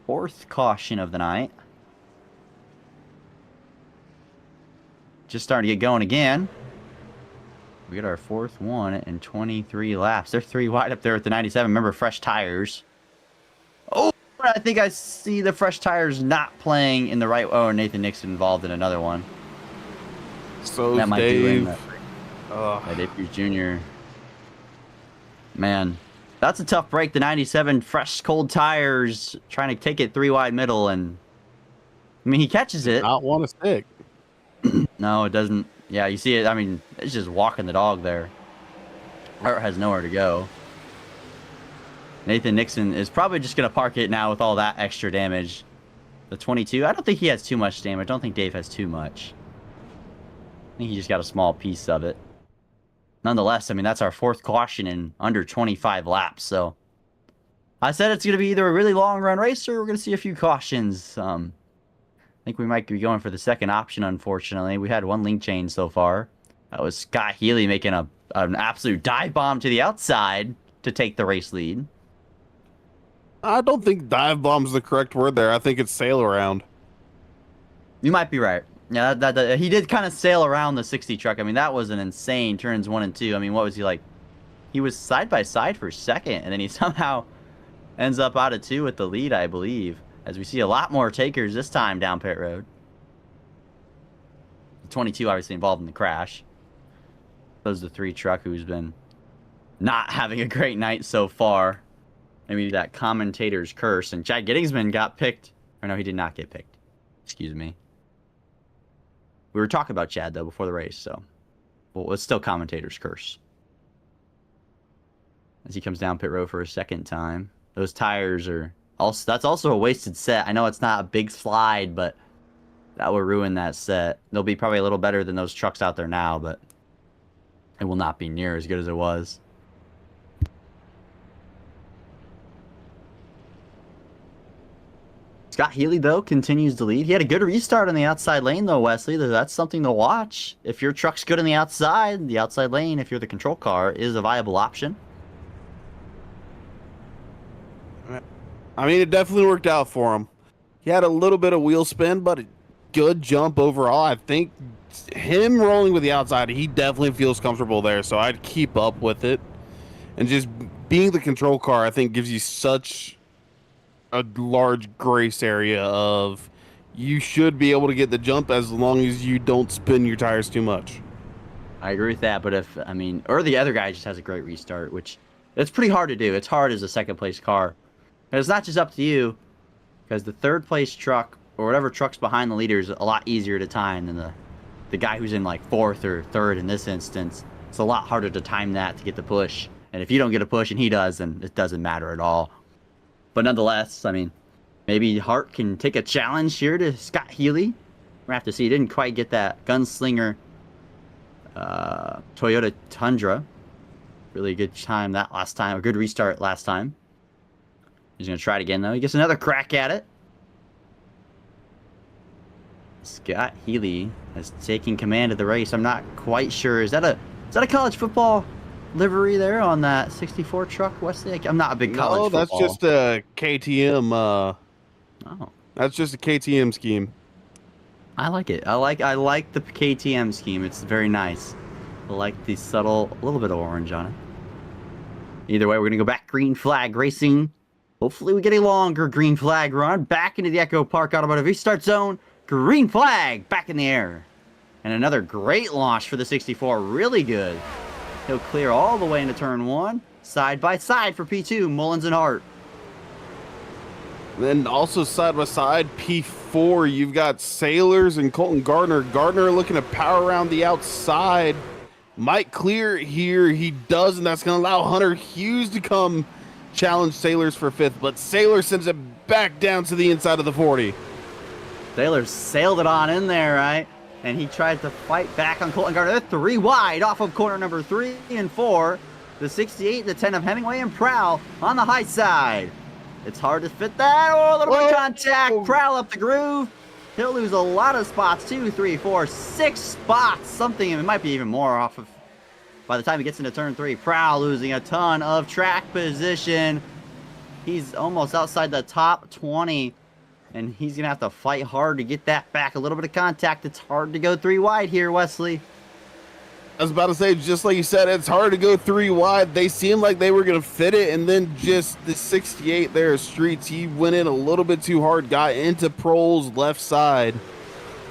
4th caution of the night. Just starting to get going again. We got our 4th one in 23 laps. They're 3 wide up there at the 97. Remember, fresh tires. Oh, I think I see the fresh tires not playing in the right. Oh, Nathan Nixon involved in another one. So that might Dave. be Dave Fuge Jr. Man, that's a tough break. The 97 fresh cold tires trying to take it 3 wide middle, and I mean he catches it. Not want to stick. No, it doesn't. Yeah, you see it. I mean, it's just walking the dog there. Art has nowhere to go. Nathan Nixon is probably just going to park it now with all that extra damage. The 22, I don't think he has too much damage. I don't think Dave has too much. I think he just got a small piece of it. Nonetheless, I mean, that's our 4th caution in under 25 laps. So I said it's going to be either a really long run race or we're going to see a few cautions. I think we might be going for the second option, unfortunately. We had 1 link change so far. That was Scott Healy making an absolute dive bomb to the outside to take the race lead. I don't think dive bomb's the correct word there. I think it's sail around. You might be right. Yeah, he did kind of sail around the 60 truck. I mean, that was an insane turns 1 and 2. I mean, what was he like? He was side by side for 2nd, and then he somehow ends up out of 2 with the lead, I believe. As we see a lot more takers this time down pit road. The 22 obviously involved in the crash. Those are the 3 truck who's been not having a great night so far. Maybe that commentator's curse. And Chad Gettingsman got picked. Or no, he did not get picked. Excuse me. We were talking about Chad, though, before the race, so. Well, it's still commentator's curse. As he comes down pit road for a 2nd time. Those tires are... Also, that's also a wasted set. I know it's not a big slide, but that will ruin that set. They'll be probably a little better than those trucks out there now, but it will not be near as good as it was. Scott Healy, though, continues to lead. He had a good restart on the outside lane, though, Wesley. That's something to watch. If your truck's good on the outside lane, if you're the control car, is a viable option. I mean, it definitely worked out for him. He had a little bit of wheel spin, but a good jump overall. I think him rolling with the outside, he definitely feels comfortable there, so I'd keep up with it. And just being the control car, I think, gives you such a large grace area of you should be able to get the jump as long as you don't spin your tires too much. I agree with that, but or the other guy just has a great restart, which it's pretty hard to do. It's hard as a 2nd place car. And it's not just up to you, because the 3rd place truck, or whatever truck's behind the leader, is a lot easier to time than the guy who's in like 4th or 3rd in this instance. It's a lot harder to time that to get the push. And if you don't get a push and he does, then it doesn't matter at all. But nonetheless, I mean, maybe Hart can take a challenge here to Scott Healy. We're going to have to see. He didn't quite get that Gunslinger Toyota Tundra. Really good time that last time. A good restart last time. He's going to try it again, though. He gets another crack at it. Scott Healy has taken command of the race. I'm not quite sure. Is that a college football livery there on that 64 truck, Wesley? I'm not a big college football. No, that's just a KTM. That's just a KTM scheme. I like it. I like the KTM scheme. It's very nice. I like the subtle, a little bit of orange on it. Either way, we're going to go back green flag racing. Hopefully we get a longer green flag run. Back into the Echo Park Automotive Restart Zone. Green flag back in the air. And another great launch for the 64. Really good. He'll clear all the way into turn 1. Side by side for P2, Mullins and Hart. Then also side by side, P4, you've got Sailors and Colton Gardner. Gardner looking to power around the outside. Might clear here. He does, and that's going to allow Hunter Hughes to come challenge Sailors for 5th. But Sailor sends it back down to the inside of the 40. Sailor sailed it on in there, right? And he tried to fight back on Colton Gardner. They're 3 wide off of corner number 3 and 4. The 68, the 10 of Hemingway and Prowl on the high side. It's hard to fit that. Oh, a little bit of contact. Prowl up the groove. He'll lose a lot of spots. 2, 3, 4, 6 spots. Something, it might be even more off of by the time he gets into turn 3. Prowl losing a ton of track position. He's almost outside the top 20. And he's going to have to fight hard to get that back. A little bit of contact. It's hard to go 3 wide here, Wesley. I was about to say, just like you said, it's hard to go 3 wide. They seemed like they were going to fit it, and then just the 68 there, Streets, he went in a little bit too hard, got into Prohl's left side,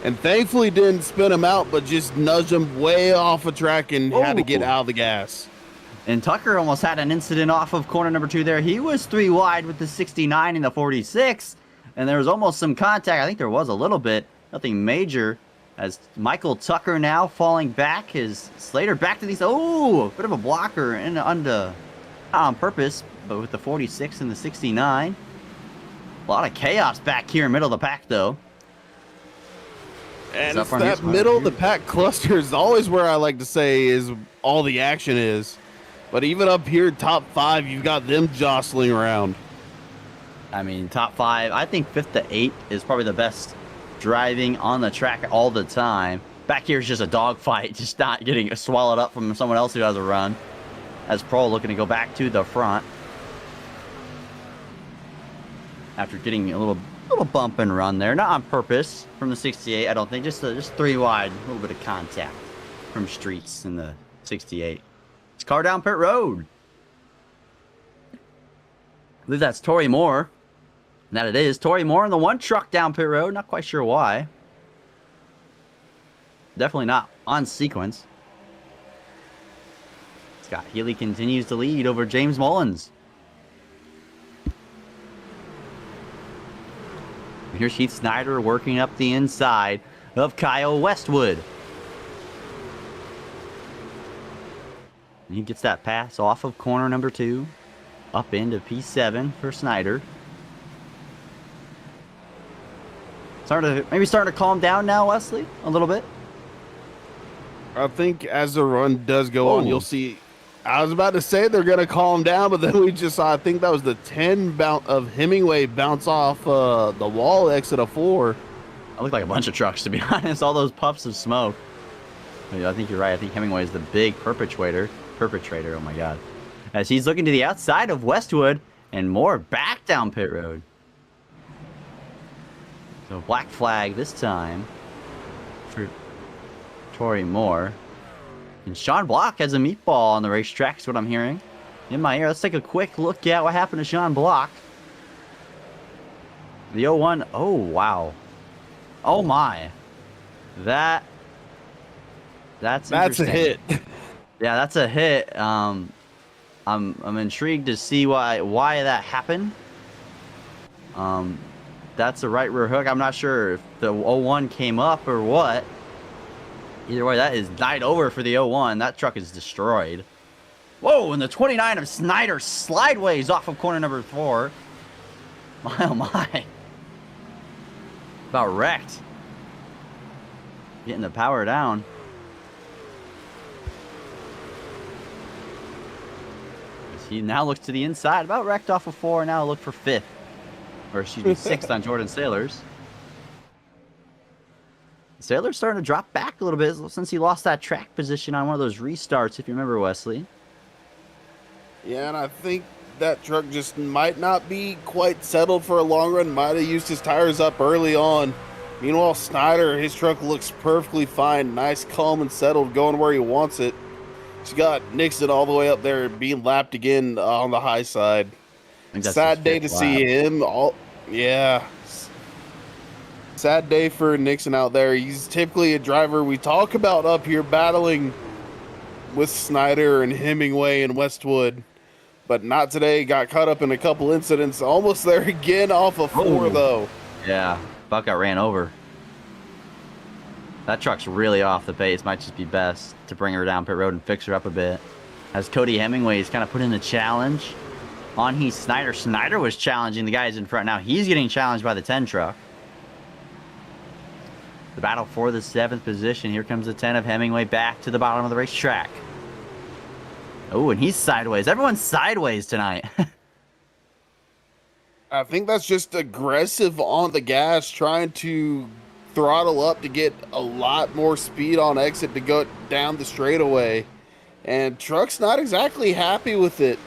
and thankfully didn't spin him out, but just nudged him way off a track and had to get out of the gas. And Tucker almost had an incident off of corner number 2 there. He was 3 wide with the 69 and the 46, and there was almost some contact. I think there was a little bit, nothing major. As Michael Tucker now falling back, his Slater back to these. Oh, a bit of a blocker and not on purpose, but with the 46 and the 69. A lot of chaos back here in middle of the pack, though. And it's that middle of the pack cluster is always where I like to say is all the action is. But even up here, top 5, you've got them jostling around. I mean, top 5. I think 5th to 8th is probably the best driving on the track all the time. Back here is just a dogfight, just not getting swallowed up from someone else who has a run. As Prohl looking to go back to the front after getting a little bump and run there, not on purpose from the 68. I don't think, just 3 wide, a little bit of contact from Streets in the 68. It's car down pit road. I believe that's Torrey Moore. And that it is. Torrey Moore in the 1 truck down pit road. Not quite sure why. Definitely not on sequence. Scott Healy continues to lead over James Mullins. Here's Heath Snyder working up the inside of Kyle Westwood. And he gets that pass off of corner number 2. Up into P7 for Snyder. Maybe starting to calm down now, Wesley, a little bit. I think as the run does go on, you'll see. I was about to say they're going to calm down, but then we just saw, I think that was the 10 of Hemingway bounce off the wall exit of 4. It looked like a bunch of trucks, to be honest. All those puffs of smoke. I think you're right. I think Hemingway is the big perpetrator. Oh, my God. As he's looking to the outside of Westwood and Moore back down pit road. So black flag this time for Torrey Moore. And Sean Block has a meatball on the racetrack, is what I'm hearing in my ear. Let's take a quick look at what happened to Sean Block. The 01. Oh, wow. Oh, my. That's a hit. Yeah, that's a hit. I'm intrigued to see why that happened. That's a right rear hook. I'm not sure if the 01 came up or what. Either way, that is died over for the 01. That truck is destroyed. Whoa, and the 29 of Snyder slideways off of corner number 4. My, oh my. About wrecked. Getting the power down. He now looks to the inside. About wrecked off of 4. Now look for 5th. Or excuse me, 6th on Jordan Sailors. Sailor's starting to drop back a little bit since he lost that track position on one of those restarts, if you remember, Wesley. Yeah, and I think that truck just might not be quite settled for a long run. Might have used his tires up early on. Meanwhile, Snyder, his truck looks perfectly fine. Nice, calm, and settled, going where he wants it. He's got Nixon all the way up there being lapped again on the high side. Sad day to see him. Yeah. Sad day for Nixon out there. He's typically a driver we talk about up here battling with Snyder and Hemingway and Westwood, but not today. Got caught up in a couple incidents. Almost there again off of 4, though. Yeah, about got ran over. That truck's really off the pace. Might just be best to bring her down pit road and fix her up a bit. As Cody Hemingway is kind of put in the challenge on Heath Snyder. Snyder was challenging the guys in front. Now he's getting challenged by the 10 truck. The battle for the 7th position. Here comes the 10 of Hemingway back to the bottom of the racetrack. Oh, and he's sideways. Everyone's sideways tonight. I think that's just aggressive on the gas, trying to throttle up to get a lot more speed on exit to go down the straightaway. And truck's not exactly happy with it.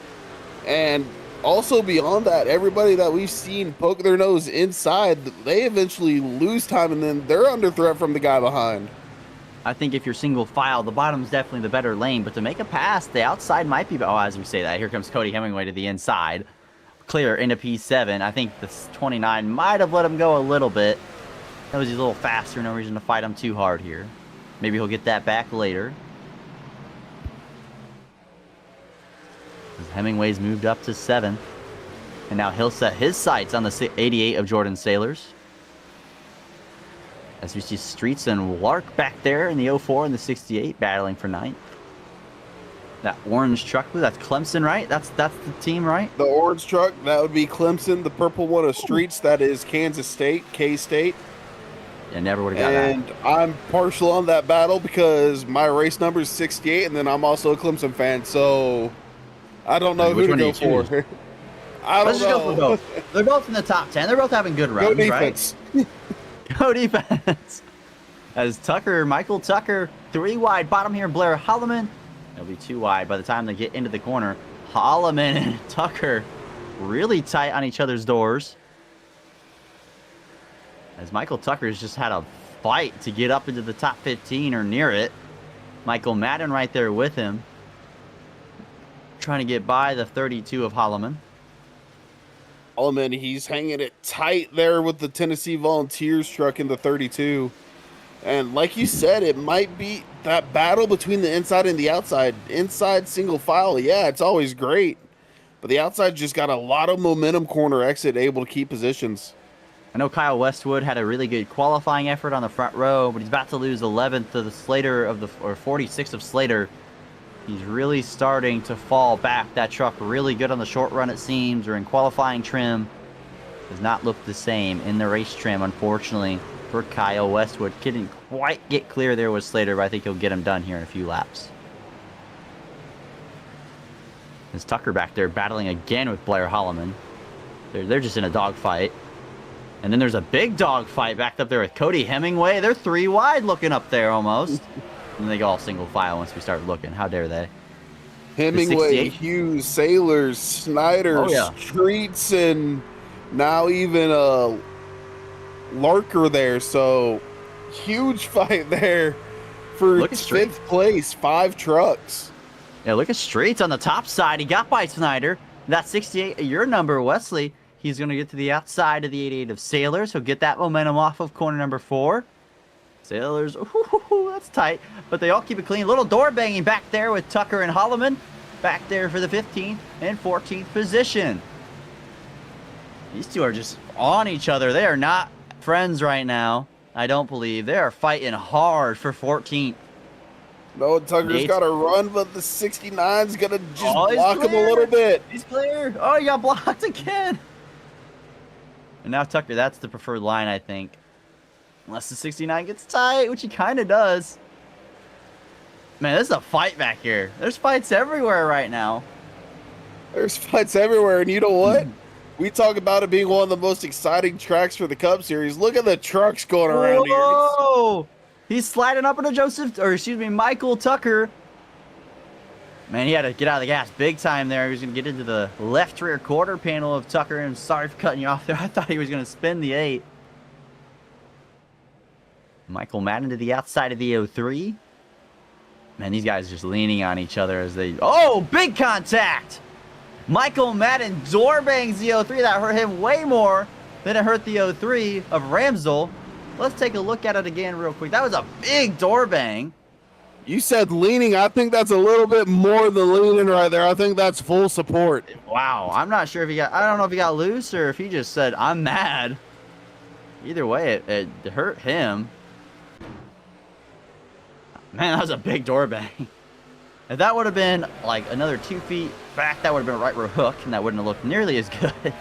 And also beyond that, everybody that we've seen poke their nose inside, they eventually lose time, and then they're under threat from the guy behind. I think if you're single file, the bottom's definitely the better lane, but to make a pass, the outside might be... Oh, as we say that, here comes Cody Hemingway to the inside. Clear into P7. I think the 29 might have let him go a little bit. That was a little faster, no reason to fight him too hard here. Maybe he'll get that back later. Hemingway's moved up to 7th. And now he'll set his sights on the 88 of Jordan Sailors. As we see Streets and Lark back there in the 04 and the 68 battling for 9th. That orange truck, that's Clemson, right? That's the team, right? The orange truck, that would be Clemson. The purple one of Streets, that is Kansas State, K-State. Yeah, never would have got that. And I'm partial on that battle because my race number is 68, and then I'm also a Clemson fan, so... I don't know who to go for. I don't know. Go for both. They're both in the top 10. They're both having good runs, defense. Right? Go defense. As Michael Tucker, 3 wide. Bottom here, Blair Holloman. It'll be 2 wide by the time they get into the corner. Holloman and Tucker really tight on each other's doors. As Michael Tucker's just had a fight to get up into the top 15 or near it. Michael Madden right there with him, trying to get by the 32 of Holloman. Holloman, he's hanging it tight there with the Tennessee Volunteers truck in the 32. And like you said, it might be that battle between the inside and the outside. Inside single file, yeah, it's always great. But the outside just got a lot of momentum corner exit, able to keep positions. I know Kyle Westwood had a really good qualifying effort on the front row, but he's about to lose 11th to the Slater or 46 of Slater. He's really starting to fall back. That truck really good on the short run, it seems, or in qualifying trim. Does not look the same in the race trim, unfortunately, for Kyle Westwood. Couldn't quite get clear there with Slater, but I think he'll get him done here in a few laps. There's Tucker back there battling again with Blair Holloman. They're just in a dogfight. And then there's a big dogfight back up there with Cody Hemingway. They're 3 wide looking up there almost. And they go all single file once we start looking. How dare they? Hemingway, Hughes, Sailors, Snyder, Streets, and now even Larker there. So huge fight there for 5th place. 5 trucks. Yeah, look at Streets on the top side. He got by Snyder. That 68, your number, Wesley. He's going to get to the outside of the 88 of Sailors. He'll get that momentum off of corner number 4. Sailors, ooh, that's tight. But they all keep it clean. Little door banging back there with Tucker and Holloman. Back there for the 15th and 14th position. These two are just on each other. They are not friends right now, I don't believe. They are fighting hard for 14th. No, Tucker's got to run, but the 69's going to just block him a little bit. He's clear. Oh, he got blocked again. And now Tucker, that's the preferred line, I think. Unless the 69 gets tight, which he kind of does. Man, this is a fight back here. There's fights everywhere right now. There's fights everywhere, and you know what? We talk about it being one of the most exciting tracks for the Cup Series. Look at the trucks going around here. Whoa! He's sliding up into Michael Tucker. Man, he had to get out of the gas big time there. He was going to get into the left rear quarter panel of Tucker, and sorry for cutting you off there. I thought he was going to spin the 8. Michael Madden to the outside of the 03. Man, these guys just leaning on each other as they... Oh, big contact! Michael Madden door bangs the 03. That hurt him way more than it hurt the 03 of Ramsdell. Let's take a look at it again real quick. That was a big door bang. You said leaning. I think that's a little bit more than leaning right there. I think that's full support. Wow, I'm not sure if I don't know if he got loose or if he just said, I'm mad. Either way, it hurt him. Man, that was a big door bang. If that would have been like another 2 feet back, that would have been a right rear hook, and that wouldn't have looked nearly as good.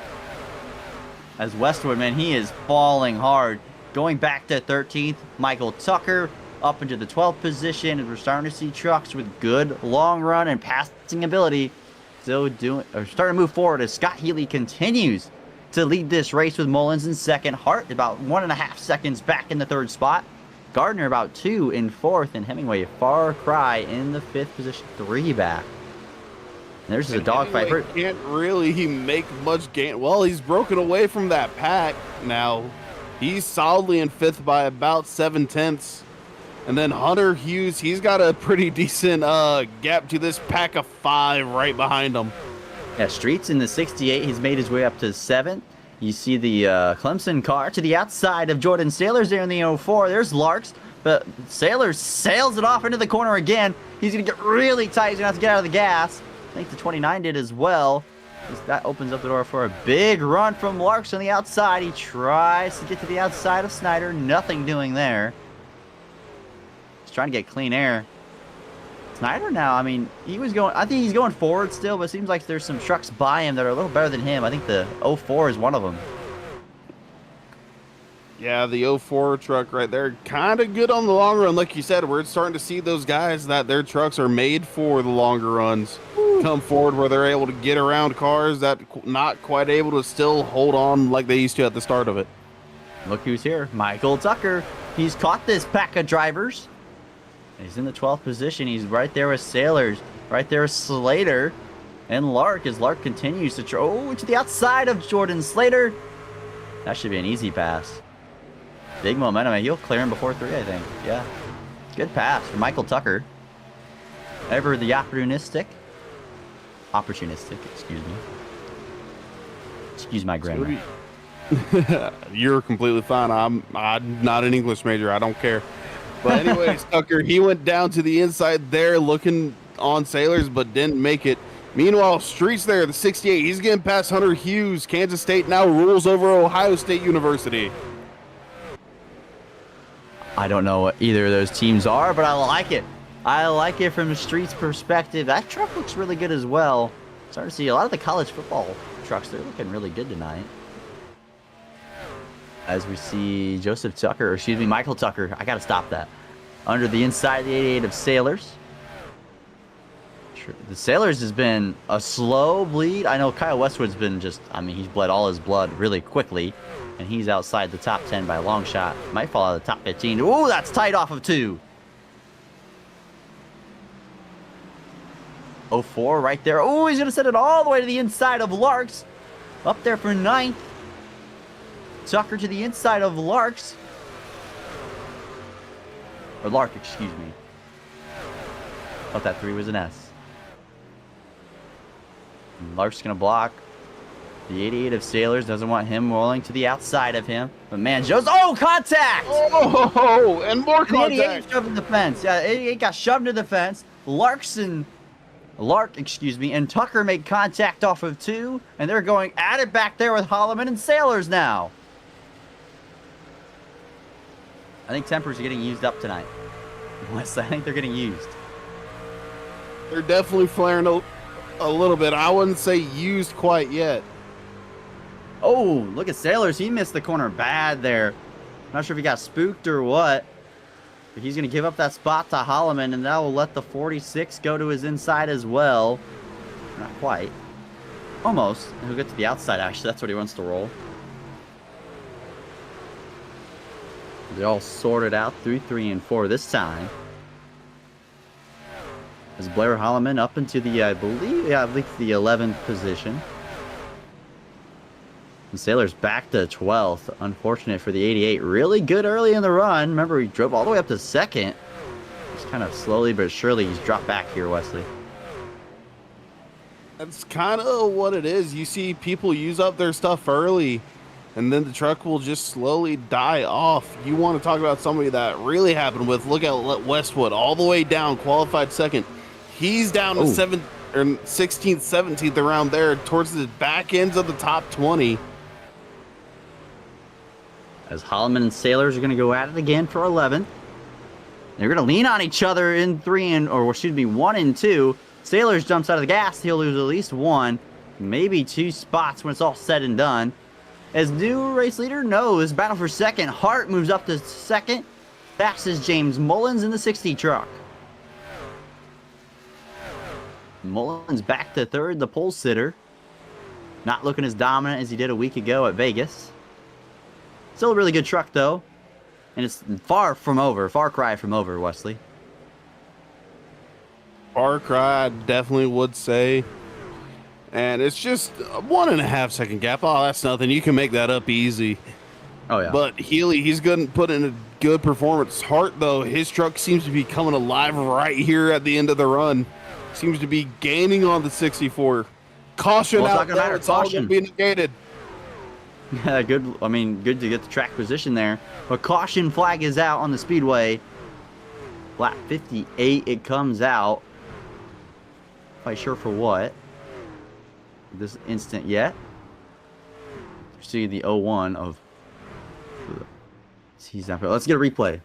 As Westwood, man, he is falling hard. Going back to 13th, Michael Tucker up into the 12th position, and we're starting to see trucks with good long run and passing ability starting to move forward as Scott Healy continues to lead this race with Mullins in second, Hart about 1.5 seconds back in the third spot, Gardner about 2 in fourth, and Hemingway a far cry in the 5th position, 3 back. And there's a dogfight. Can't really make much gain. Well, he's broken away from that pack now. He's solidly in 5th by about 7/10. And then Hunter Hughes, he's got a pretty decent gap to this pack of 5 right behind him. Yeah, Streets in the 68. He's made his way up to 7th. You see the Clemson car to the outside of Jordan Sailors there in the 04. There's Larks, but Sailors sails it off into the corner again. He's going to get really tight. He's going to have to get out of the gas. I think the 29 did as well. That opens up the door for a big run from Larks on the outside. He tries to get to the outside of Snyder. Nothing doing there. He's trying to get clean air. Snyder now, I mean, I think he's going forward still, but it seems like there's some trucks by him that are a little better than him. I think the 04 is one of them. Yeah, the 04 truck right there, kind of good on the long run. Like you said, we're starting to see those guys that their trucks are made for the longer runs come forward where they're able to get around cars that not quite able to still hold on like they used to at the start of it. Look who's here, Michael Tucker. He's caught this pack of drivers. He's in the 12th position. He's right there with Sailors, right there with Slater and Lark as Lark continues to to the outside of Jordan Slater. That should be an easy pass. Big momentum, and he'll clear him before 3, I think. Yeah, good pass for Michael Tucker. Ever the opportunistic, excuse me. Excuse my grammar. You're completely fine. I'm not an English major. I don't care. But anyways, Tucker, he went down to the inside there looking on Sailors, but didn't make it. Meanwhile, Streets there, the 68, he's getting past Hunter Hughes. Kansas State now rules over Ohio State University. I don't know what either of those teams are, but I like it. I like it from the Streets' perspective. That truck looks really good as well. Starting to see a lot of the college football trucks. They're looking really good tonight. As we see Michael Tucker. I got to stop that. Under the inside, the 88 of Sailors. The Sailors has been a slow bleed. I know Kyle Westwood's been he's bled all his blood really quickly. And he's outside the top 10 by a long shot. Might fall out of the top 15. Ooh, that's tight off of 2. 04 right there. Oh, he's going to send it all the way to the inside of Larks. Up there for 9th. Tucker to the inside of Larks. Or Lark, excuse me. Thought that 3 was an S. And Lark's going to block. The 88 of Sailors doesn't want him rolling to the outside of him. But man, contact! Oh, and more contact. The 88 shoved in the fence. Yeah, 88 got shoved into the fence. Lark, and Tucker made contact off of 2. And they're going at it back there with Holloman and Sailors now. I think tempers are getting used up tonight. Wesley, I think they're getting used. They're definitely flaring a little bit. I wouldn't say used quite yet. Oh, look at Sailors. He missed the corner bad there. Not sure if he got spooked or what. But he's going to give up that spot to Holloman, and that will let the 46 go to his inside as well. Not quite. Almost. He'll get to the outside, actually. That's what he wants to roll. They all sorted out through 3 and 4 this time. As Blair Holloman up into the, I believe the 11th position. And Sailors back to 12th. Unfortunate for the 88. Really good early in the run. Remember, he drove all the way up to 2nd. Just kind of slowly but surely he's dropped back here, Wesley. That's kind of what it is. You see people use up their stuff early, and then the truck will just slowly die off. You want to talk about somebody that really happened with, look at Westwood, all the way down, qualified second. He's down to 7th or 16th, 17th, around there, towards the back ends of the top 20. As Holloman and Sailors are going to go at it again for 11th. They're going to lean on each other in 1 and 2. Sailors jumps out of the gas. He'll lose at least 1, maybe 2 spots when it's all said and done. As new race leader knows, battle for second. Hart moves up to second. Fastest James Mullins in the 60 truck. Mullins back to third, the pole sitter. Not looking as dominant as he did a week ago at Vegas. Still a really good truck, though. And it's far cry from over, Wesley. Far cry, I definitely would say. And it's just a 1.5 second gap. Oh, that's nothing. You can make that up easy. Oh, yeah. But Healy, he's going to put in a good performance. Hart, though, his truck seems to be coming alive right here at the end of the run. Seems to be gaining on the 64. Caution out there. It's all going to be negated. Yeah, good. I mean, good to get the track position there. But caution flag is out on the speedway. Lap 58, it comes out. Quite sure for what. This instant yet. You see the 01 of. He's not. Let's get a replay.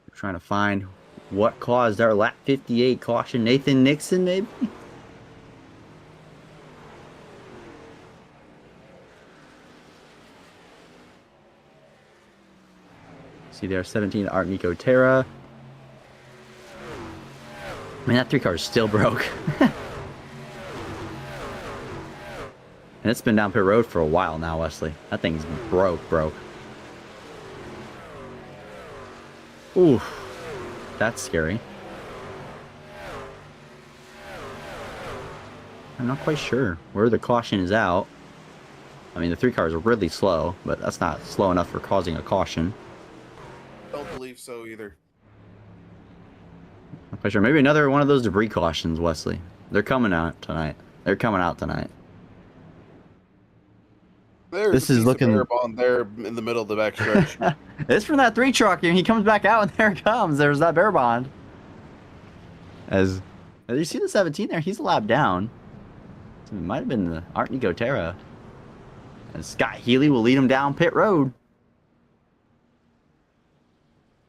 We're trying to find what caused our lap 58 caution. Nathan Nixon, maybe? See there, 17, Art Nico Terra. I mean, that 3 car is still broke. And it's been down pit road for a while now, Wesley. That thing's broke. Oof. That's scary. I'm not quite sure where the caution is out. I mean, the 3 cars are really slow, but that's not slow enough for causing a caution. Don't believe so either. I'm quite sure. Maybe another one of those debris cautions, Wesley. They're coming out tonight. There's this is looking on there in the middle of the backstretch. It's from that 3 truck, and he comes back out, and there it comes. There's that bear bond. As you see the 17 there, he's a lap down. So it might have been the Art Nico Terra. And Scott Healy will lead him down pit road.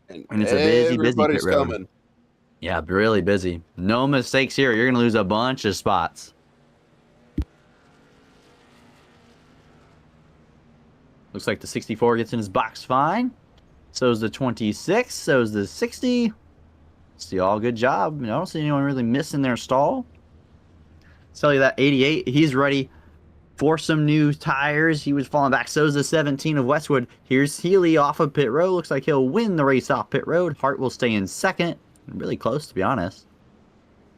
And it's a busy pit road. Coming. Yeah, really busy. No mistakes here. You're going to lose a bunch of spots. Looks like the 64 gets in his box fine. So's the 26. So's the 60. See, all good job. I don't see anyone really missing their stall. Tell you that 88, he's ready for some new tires. He was falling back. So's the 17 of Westwood. Here's Healy off of pit road. Looks like he'll win the race off pit road. Hart will stay in second. Really close, to be honest.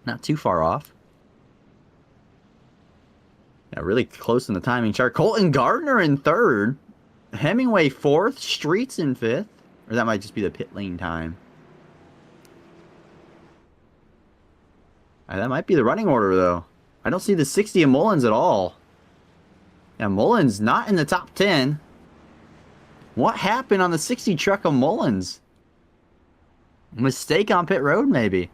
Not too far off. Yeah, really close in the timing chart. Colton Gardner in third. Hemingway fourth. Streets in fifth. Or that might just be the pit lane time. That might be the running order, though. I don't see the 60 of Mullins at all. Yeah, Mullins not in the top 10. What happened on the 60 truck of Mullins? Mistake on pit road, maybe.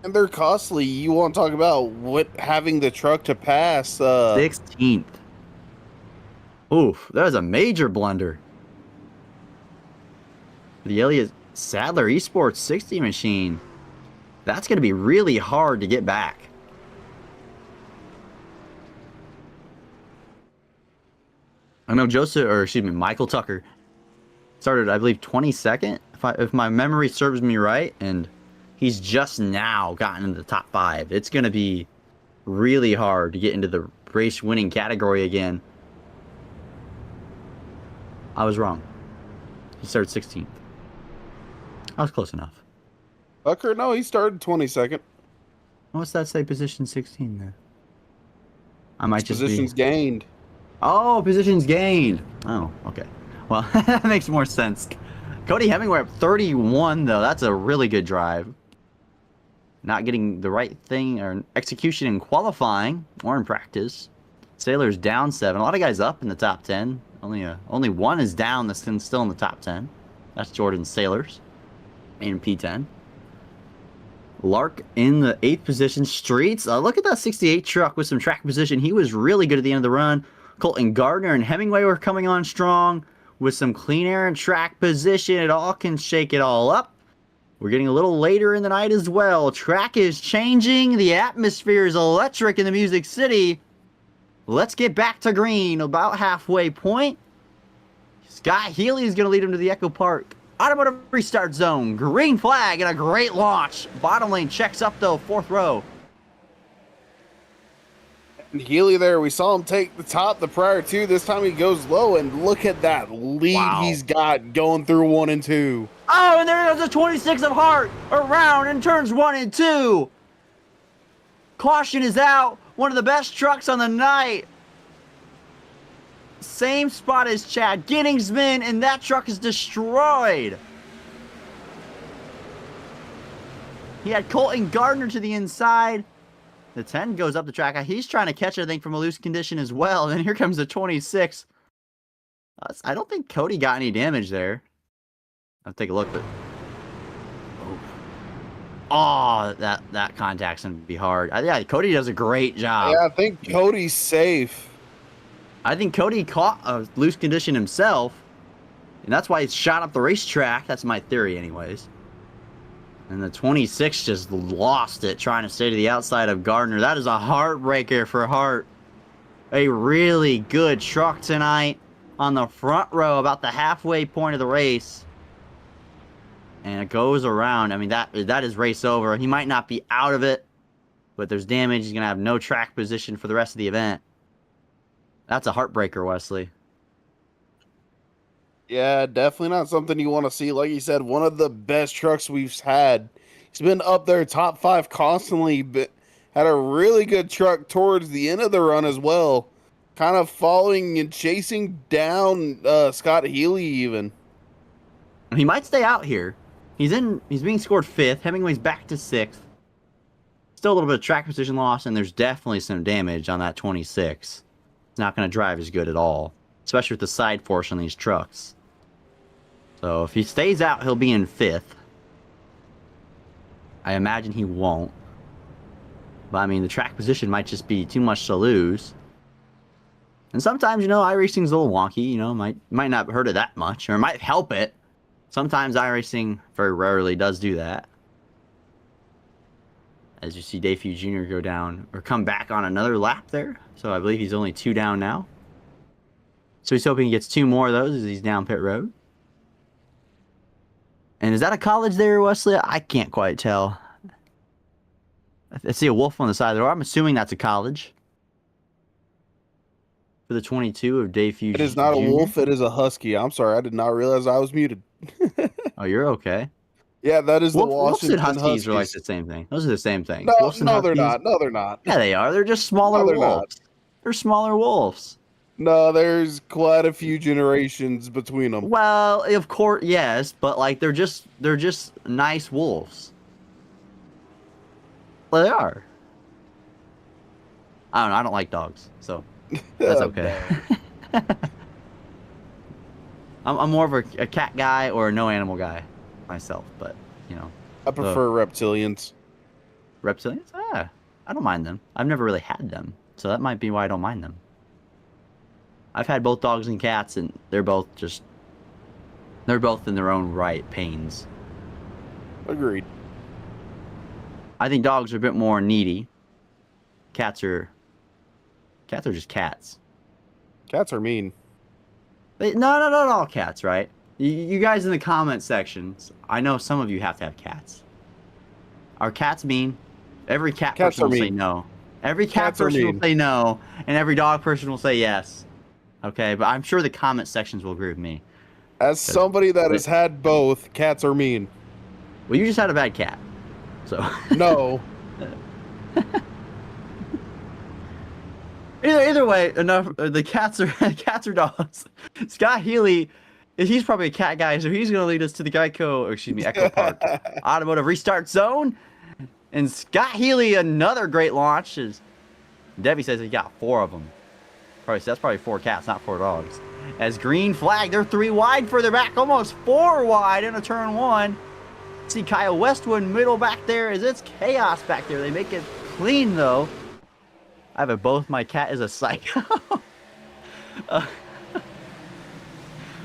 And they're costly. You want to talk about what having the truck to pass? 16th. Oof, that was a major blunder. The Elliott Sadler Esports 60 machine. That's going to be really hard to get back. I know Michael Tucker started, I believe, 22nd, if my memory serves me right, and he's just now gotten into the top 5. It's going to be really hard to get into the race winning category again. I was wrong. He started 16th. I was close enough. Tucker, no, he started 22nd. What's that say? Position 16 then. I might just positions gained. Oh, positions gained. Oh, okay. Well, that makes more sense. Cody Hemingway up 31 though. That's a really good drive. not getting the right thing or execution in qualifying or in practice. Sailor's down 7. A lot of guys up in the top 10. Only one is down that's still in the top 10. That's Jordan Sailors in P10. Lark in the 8th position. Streets. Look at that 68 truck with some track position. He was really good at the end of the run. Colton Gardner and Hemingway were coming on strong with some clean air and track position. It all can shake it all up. We're getting a little later in the night as well. Track is changing. The atmosphere is electric in the Music City. Let's get back to green. About halfway point. Scott Healy is going to lead him to the Echo Park Automotive Restart Zone. Green flag and a great launch. Bottom lane checks up though. 4th row. And Healy there, we saw him take the top the prior 2. This time he goes low, and look at that lead he's got going through 1 and 2. Oh, and there goes the 26 of Hart around and turns 1 and 2. Caution is out. One of the best trucks on the night. Same spot as Chad Ginningsman, and that truck is destroyed. He had Colton Gardner to the inside. The 10 goes up the track. He's trying to catch, I think, from a loose condition as well. And then here comes the 26. I don't think Cody got any damage there. I'll take a look, but... Oh, that contact's going to be hard. Yeah, Cody does a great job. Yeah, I think Cody's safe. I think Cody caught a loose condition himself, and that's why he's shot up the racetrack. That's my theory anyways. And the 26 just lost it trying to stay to the outside of Gardner. That is a heartbreaker for Hart. A really good truck tonight on the front row about the halfway point of the race. And it goes around. I mean, that is race over. He might not be out of it, but there's damage. He's going to have no track position for the rest of the event. That's a heartbreaker, Wesley. Yeah, definitely not something you want to see. Like you said, one of the best trucks we've had. He's been up there top 5 constantly, but had a really good truck towards the end of the run as well. Kind of following and chasing down Scott Healy even. He might stay out here. He's being scored 5th. Hemingway's back to 6th. Still a little bit of track position loss, and there's definitely some damage on that 26. It's not going to drive as good at all, especially with the side force on these trucks. So if he stays out, he'll be in 5th. I imagine he won't. But I mean, the track position might just be too much to lose. And sometimes, you know, iRacing's a little wonky, you know, might not hurt it that much, or it might help it. Sometimes iRacing very rarely does do that. As you see Dave Fuge Jr. go down, or come back on another lap there. So I believe he's only 2 down now. So he's hoping he gets 2 more of those as he's down pit road. And is that a college there, Wesley? I can't quite tell. I see a wolf on the side of the road. I'm assuming that's a college. For the 22 of Dave Fuge. It is not a wolf, it is a husky. I'm sorry, I did not realize I was muted. Oh, you're okay. Yeah, that is the Washington Wolves and Huskies are like the same thing. Those are the same thing. No, they're not. No, they're not. Yeah, they are. They're just smaller wolves. They're smaller wolves. No, there's quite a few generations between them. Well, of course, yes, but like they're just nice wolves. Well, they are. I don't know. I don't like dogs, so that's okay. I'm more of a cat guy or a no animal guy myself, but you know. I prefer reptilians. Reptilians? Ah, I don't mind them. I've never really had them, so that might be why I don't mind them. I've had both dogs and cats, and they're both in their own right pains. Agreed. I think dogs are a bit more needy. Cats are just cats. Cats are mean. Not all cats, right? You guys in the comment sections, I know some of you have to have cats. Are cats mean? Every cat person will say no. Every cat person will say no, and every dog person will say yes. Okay, but I'm sure the comment sections will agree with me. As somebody that has had both, cats are mean. Well, you just had a bad cat, so. No. Either way, enough. The cats are dogs. Scott Healy, he's probably a cat guy, so he's going to lead us to the Echo Park Automotive Restart Zone. And Scott Healy, another great launch. Debbie says he got 4 of them. That's probably 4 cats, not 4 dogs. As green flag, they're 3 wide further back, almost 4 wide into turn 1. See Kyle Westwood middle back there as it's chaos back there. They make it clean though. I have it both. My cat is a psycho. Well,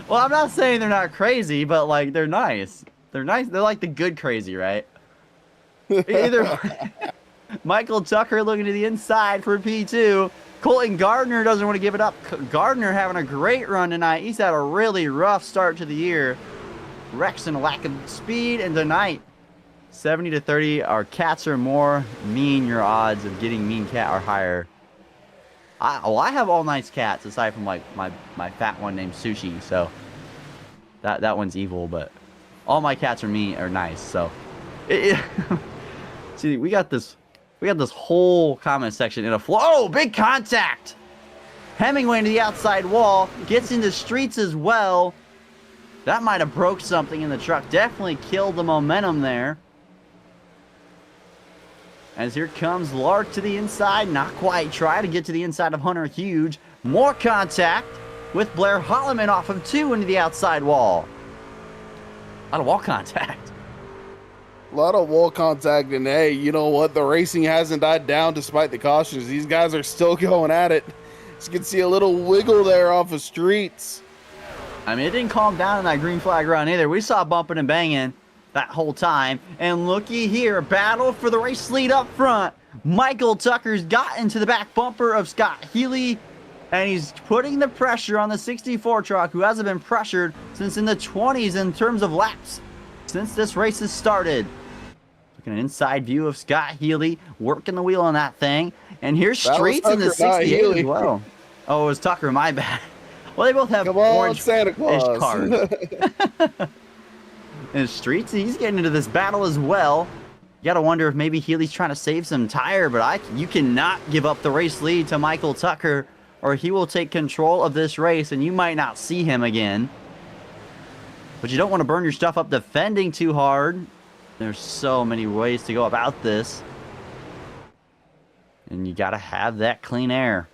I'm not saying they're not crazy, but like they're nice. They're nice. They're like the good crazy, right? Either Michael Tucker looking to the inside for P2. Colton Gardner doesn't want to give it up. Gardner having a great run tonight. He's had a really rough start to the year. Rex and a lack of speed, and tonight 70-30. Our cats are more mean. Your odds of getting mean cat are higher. I have all nice cats aside from like my fat one named Sushi. So that one's evil, but all my cats are nice. So see, we got this whole comment section in a flow. Oh, big contact. Hemingway into the outside wall, gets into Streets as well. That might have broke something in the truck. Definitely killed the momentum there. As here comes Lark to the inside. Not quite. Try to get to the inside of Hunter Huge. More contact with Blair Holloman off of 2 into the outside wall. A lot of wall contact. A lot of wall contact, and hey, you know what? The racing hasn't died down despite the cautions. These guys are still going at it. As you can see a little wiggle there off of Streets. I mean, it didn't calm down in that green flag run either. We saw bumping and banging that whole time. And looky here, battle for the race lead up front. Michael Tucker's got into the back bumper of Scott Healy, and he's putting the pressure on the 64 truck, who hasn't been pressured since in the 20s in terms of laps since this race has started. Looking at an inside view of Scott Healy working the wheel on that thing. And here's Streets in the 68 as well. Oh, it was Tucker, my bad. Well, they both have orange Santa Claus cars. And Streets, he's getting into this battle as well. You got to wonder if maybe Healy's trying to save some tire, but you cannot give up the race lead to Michael Tucker, or he will take control of this race, and you might not see him again. But you don't want to burn your stuff up defending too hard. There's so many ways to go about this. And you got to have that clean air.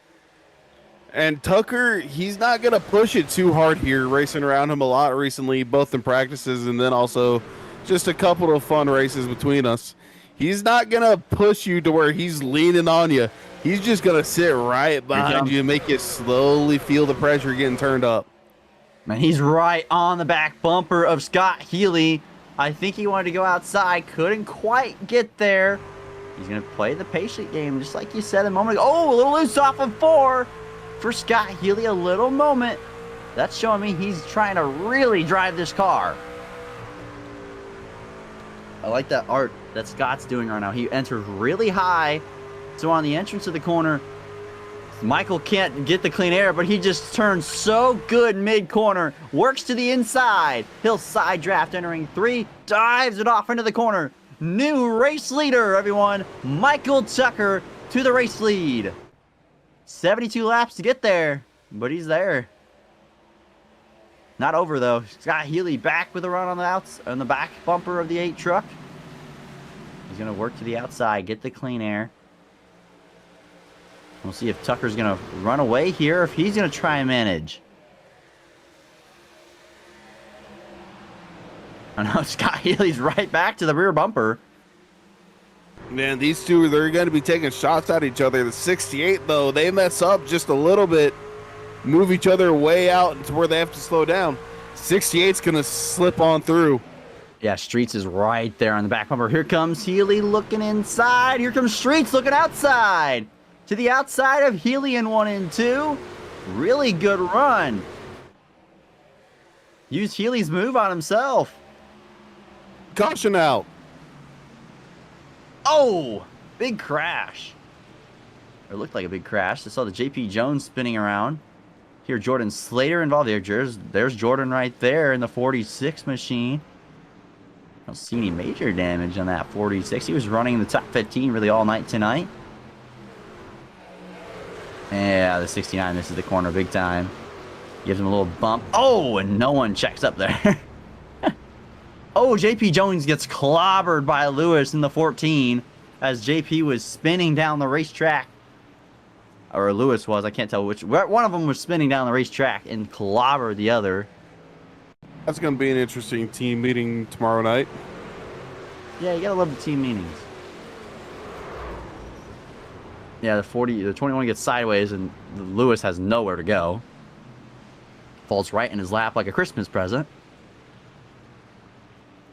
And Tucker, he's not going to push it too hard here, racing around him a lot recently, both in practices and then also just a couple of fun races between us. He's not going to push you to where he's leaning on you. He's just going to sit right behind you and make you slowly feel the pressure getting turned up. Man, he's right on the back bumper of Scott Healy. I think he wanted to go outside, couldn't quite get there. He's going to play the patient game, just like you said a moment ago. Oh, a little loose off of 4. For Scott Healy, a little moment. That's showing me he's trying to really drive this car. I like that art that Scott's doing right now. He enters really high. So on the entrance of the corner, Michael can't get the clean air, but he just turns so good mid-corner. Works to the inside. He'll side draft entering 3. Dives it off into the corner. New race leader, everyone. Michael Tucker to the race lead. 72 laps to get there, but he's there. Not over though. Scott Healy back with a run on the back bumper of the 8 truck. He's gonna work to the outside, get the clean air. We'll see if Tucker's gonna run away here, if he's gonna try and manage. I know Scott Healy's right back to the rear bumper. Man, these two, they're going to be taking shots at each other. The 68, though, they mess up just a little bit, move each other way out to where they have to slow down. 68's going to slip on through. Yeah, Streets is right there on the back bumper. Here comes Healy looking inside. Here comes Streets looking outside. To the outside of Healy in 1 and 2. Really good run. Use Healy's move on himself. Caution out. Oh, big crash. It looked like a big crash. I saw the JP Jones spinning around. Here, Jordan Slater involved there. There's Jordan right there in the 46 machine. I don't see any major damage on that 46. He was running in the top 15 really all night tonight. Yeah, the 69 misses the corner big time. Gives him a little bump. Oh, and no one checks up there. Oh, JP Jones gets clobbered by Lewis in the 14. as JP was spinning down the racetrack. Or Lewis was, I can't tell which. One of them was spinning down the racetrack and clobbered the other. That's going to be an interesting team meeting tomorrow night. Yeah, you gotta love the team meetings. Yeah, the 21 gets sideways and Lewis has nowhere to go. Falls right in his lap like a Christmas present.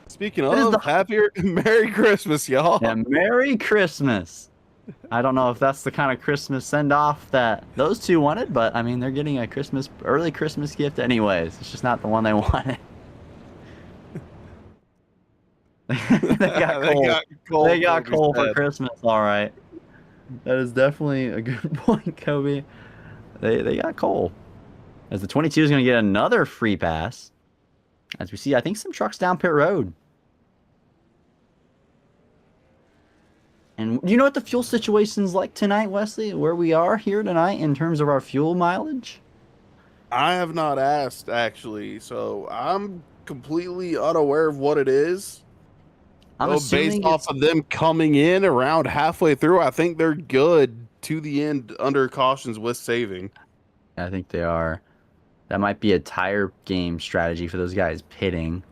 Speaking of, Merry Christmas, y'all. Yeah, Merry Christmas. I don't know if that's the kind of Christmas send-off that those two wanted, but I mean, they're getting a early Christmas gift anyways. It's just not the one they wanted. They got coal for Christmas, all right. That is definitely a good point, Kobe. They got coal. As the 22 is going to get another free pass. As we see, I think some trucks down pit road. And you know what the fuel situation's like tonight, Wesley? Where we are here tonight in terms of our fuel mileage? I have not asked, actually, so I'm completely unaware of what it is. Based off of them coming in around halfway through, I think they're good to the end under cautions with saving. I think they are. That might be a tire game strategy for those guys pitting.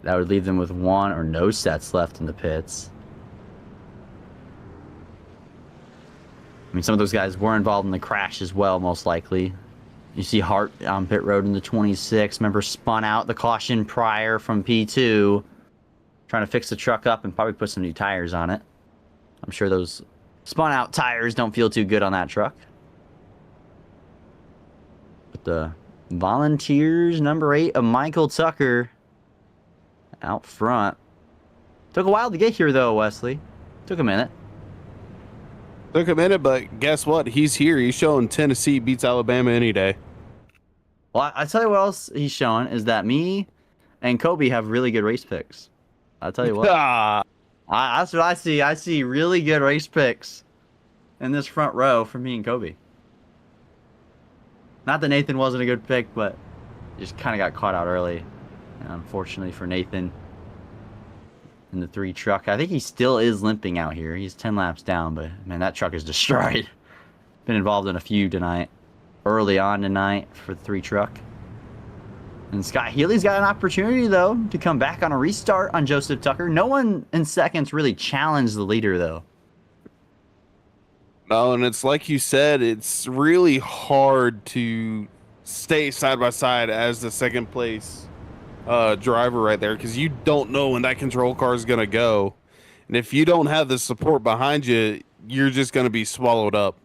That would leave them with 1 or no sets left in the pits. I mean, some of those guys were involved in the crash as well, most likely. You see Hart on pit road in the 26. Remember, spun out the caution prior from P2. Trying to fix the truck up and probably put some new tires on it. I'm sure those spun out tires don't feel too good on that truck. But the Volunteers, number 8 of Michael Tucker out front. Took a while to get here, though, Wesley. Took a minute. Took a minute, but guess what? He's here. He's showing Tennessee beats Alabama any day. Well, I tell you what else he's showing is that me and Kobe have really good race picks. I'll tell you what. That's what I see. I see really good race picks in this front row for me and Kobe. Not that Nathan wasn't a good pick, but just kind of got caught out early. And unfortunately for Nathan in the 3 truck. I think he still is limping out here. He's 10 laps down, but man, that truck is destroyed. Been involved in a few tonight. Early on tonight for the 3 truck. And Scott Healy's got an opportunity, though, to come back on a restart on Joseph Tucker. No one in seconds really challenged the leader, though. No, and it's like you said, it's really hard to stay side by side as the second place driver right there, because you don't know when that control car is going to go. And if you don't have the support behind you, you're just going to be swallowed up.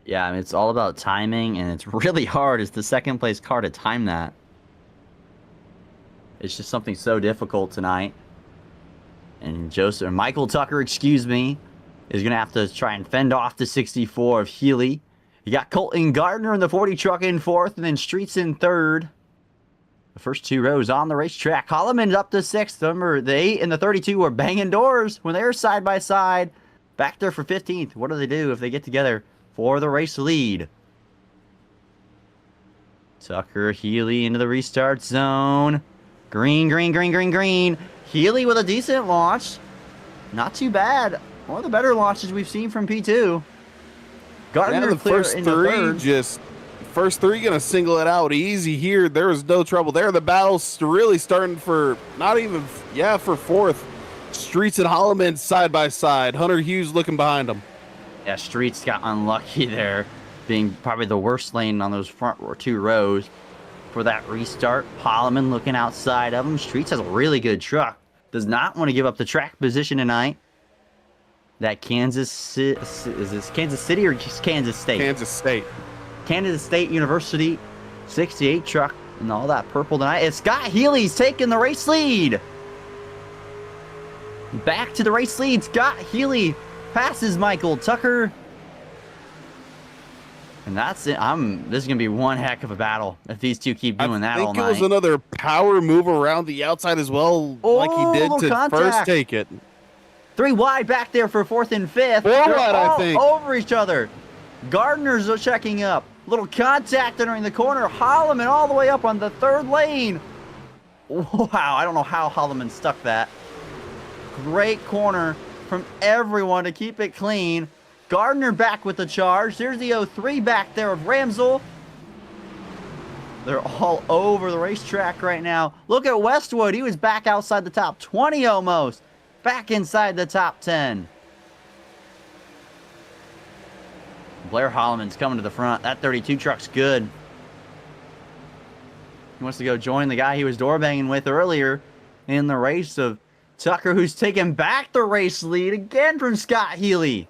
Yeah, I mean, it's all about timing, and it's really hard as the second place car to time that. It's just something so difficult tonight. And Michael Tucker, excuse me, is going to have to try and fend off the 64 of Healy. You got Colton Gardner in the 40 truck in 4th, and then Streets in 3rd. The first 2 rows on the racetrack. Holloman's up to 6th. Remember, the 8 and the 32 were banging doors when they were side by side. Back there for 15th. What do they do if they get together for the race lead? Tucker, Healy into the restart zone. Green, green, green, green, green. Healy with a decent launch. Not too bad. One of the better launches we've seen from P2. Gardner the first 3, first 3 gonna single it out easy here. There was no trouble there. The battle's really starting for for 4th. Streets and Holloman side by side. Hunter Hughes looking behind him. Yeah, Streets got unlucky there, being probably the worst lane on those front 2 rows for that restart. Holloman looking outside of him. Streets has a really good truck. Does not want to give up the track position tonight. That Kansas City, is this Kansas City or just Kansas State? Kansas State. Kansas State University 68 truck and all that purple tonight. It's Scott Healy's taking the race lead. Back to the race lead. Scott Healy passes Michael Tucker. And that's it. This is going to be one heck of a battle if these two keep doing that all night. I think it was another power move around the outside as well, like he did to contact. First take it. 3 wide back there for 4th and 5th. 4 wide, I think. Over each other. Gardner's checking up. Little contact entering the corner. Holloman all the way up on the 3rd lane. Wow, I don't know how Holloman stuck that. great corner from everyone to keep it clean. Gardner back with the charge. There's the 03 back there of Wentzel. They're all over the racetrack right now. Look at Westwood. He was back outside the top 20 almost. Back inside the top 10. Blair Holloman's coming to the front. That 32 truck's good. He wants to go join the guy he was door banging with earlier in the race of Tucker, who's taking back the race lead again from Scott Healy.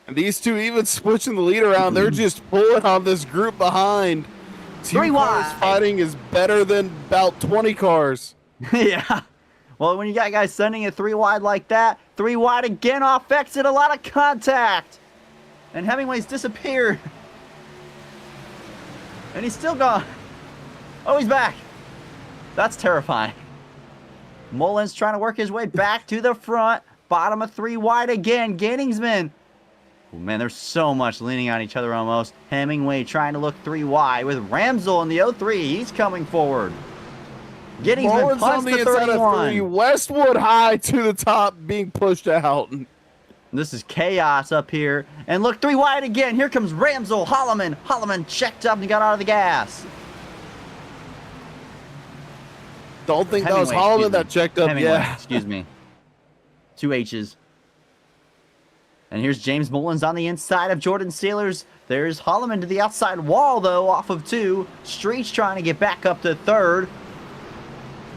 And these two even switching the lead around. They're just pulling on this group behind. Two Three cars wide. fighting is better than about 20 cars. Yeah. Well, when you got guys sending it 3 wide like that, 3 wide again off exit, a lot of contact. And Hemingway's disappeared. And he's still gone. Oh, he's back. That's terrifying. Mullins trying to work his way back to the front. Bottom of 3 wide again. Ganningsman. Oh, man, there's so much leaning on each other almost. Hemingway trying to look 3 wide with Ramsel in the 03. He's coming forward. Ganningsman Mullins on punts the the inside of 31. 3. Westwood high to the top, being pushed out. This is chaos up here. And look, 3 wide again. Here comes Ramsel. Holloman. Holloman checked up and got out of the gas. Don't think that was Hemingway, Holloman that checked up. Hemingway, Yeah. excuse me. 2 H's. And here's James Mullins on the inside of Jordan Sailors. There's Holloman to the outside wall, though, off of 2. Street's trying to get back up to 3rd.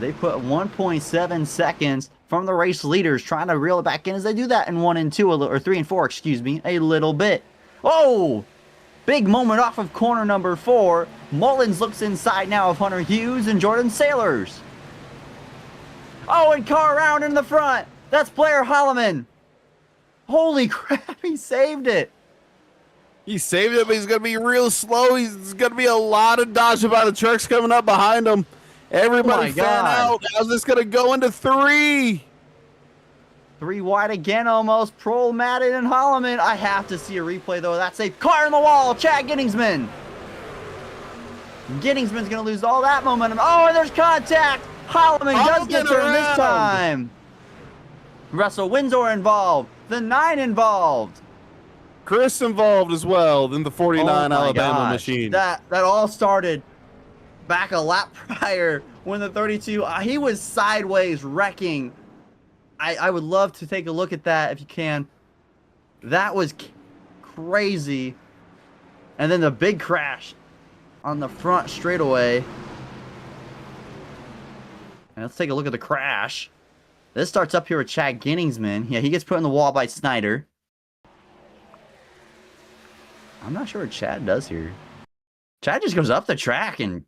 They put 1.7 seconds from the race leaders, trying to reel it back in as they do that in 1 and 2, or 3 and 4, excuse me, a little bit. Oh! Big moment off of corner number 4. Mullins looks inside now of Hunter Hughes and Jordan Sailors. Oh, and car around in the front. That's Blair Holloman. Holy crap, he saved it. He saved it, but he's going to be real slow. He's going to be a lot of dodging by the trucks coming up behind him. Everybody fan out. How's this going to go into 3? 3 wide again almost. Prohl, Madden, and Holloman. I have to see a replay, though. That's a car in the wall. Chad Ginningsman. Ginningsman's going to lose all that momentum. Oh, and there's contact. Holloman does get turned this time. Russell Windsor involved. The 9 involved. Chris involved as well. Then the 49 Oh my Alabama gosh. machine. That all started back a lap prior when the 32, he was sideways wrecking. I would love to take a look at that if you can. That was crazy. And then the big crash on the front straightaway. And let's take a look at the crash. This starts up here with Chad Ginningsman. Yeah, he gets put in the wall by Snyder. I'm not sure what Chad does here. Chad just goes up the track and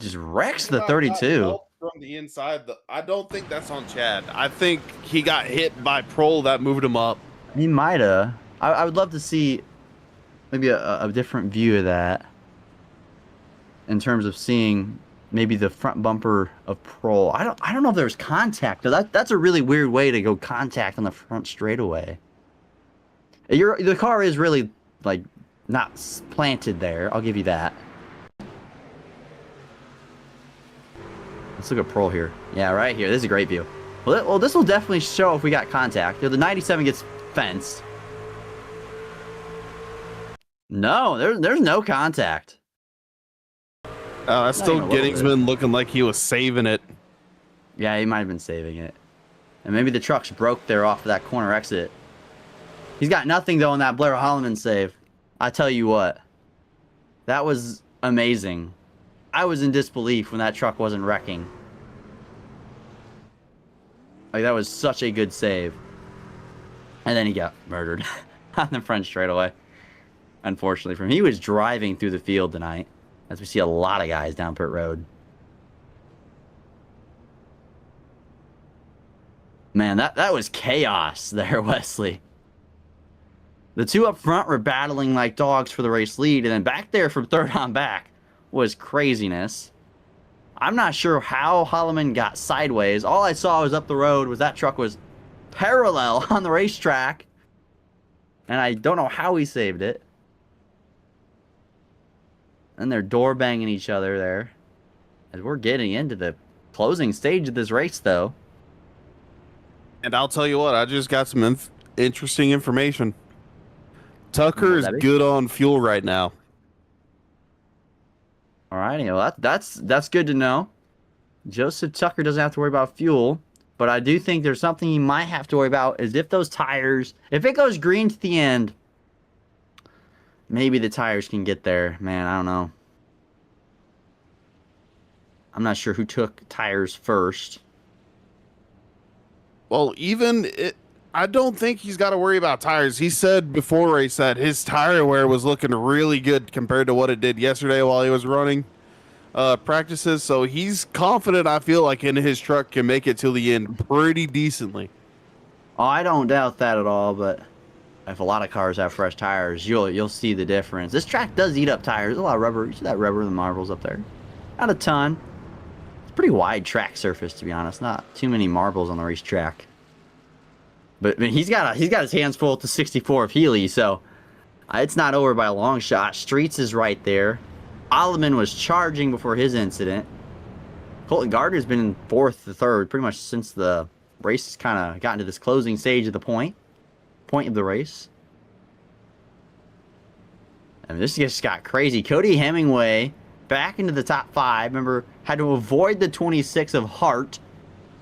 just wrecks the 32. From the inside, I don't think that's on Chad. I think he got hit by Prohl that moved him up. He might have. I would love to see maybe a different view of that in terms of seeing maybe the front bumper of Prohl. I don't know if there's contact. That's a really weird way to go contact on the front straightaway. The car is really like not planted there. I'll give you that. Let's look at Prohl here. Yeah, right here. This is a great view. Well, this will definitely show if we got contact. The 97 gets fenced. No, there's no contact. That's still Ginningsman looking like he was saving it. Yeah, he might have been saving it. And maybe the trucks broke there off of that corner exit. He's got nothing, though, in that Blair Holloman save. I tell you what. That was amazing. I was in disbelief when that truck wasn't wrecking. Like, that was such a good save. And then he got murdered on the front straightaway. Unfortunately for him. He was driving through the field tonight. As we see a lot of guys down pit road. Man, that was chaos there, Wesley. The 2 up front were battling like dogs for the race lead. And then back there from 3rd on back was craziness. I'm not sure how Holloman got sideways. All I saw was up the road was that truck was parallel on the racetrack. And I don't know how he saved it. And they're door banging each other there. As we're getting into the closing stage of this race, though. And I'll tell you what, I just got some interesting information. Tucker is that be? good on fuel right now. All right, well, that's good to know. Joseph Tucker doesn't have to worry about fuel, but I do think there's something he might have to worry about is if those tires, if it goes green to the end, maybe the tires can get there. Man, I don't know. I'm not sure who took tires first. Well, I don't think he's got to worry about tires. He said before race that his tire wear was looking really good compared to what it did yesterday while he was running practices. So he's confident, I feel like, in his truck can make it till the end pretty decently. Oh, I don't doubt that at all, but if a lot of cars have fresh tires, you'll see the difference. This track does eat up tires. There's a lot of rubber. You see that rubber in the marbles up there? Not a ton. It's a pretty wide track surface, to be honest. Not too many marbles on the racetrack. But I mean, he's got his hands full with the 64 of Healy, so it's not over by a long shot. Streets is right there. Alleman was charging before his incident. Colton Gardner's been in fourth to third pretty much since the race has kind of gotten to this closing stage of the point of the race. I mean, this just got crazy. Cody Hemingway back into the top 5. Remember, had to avoid the 26 of Hart.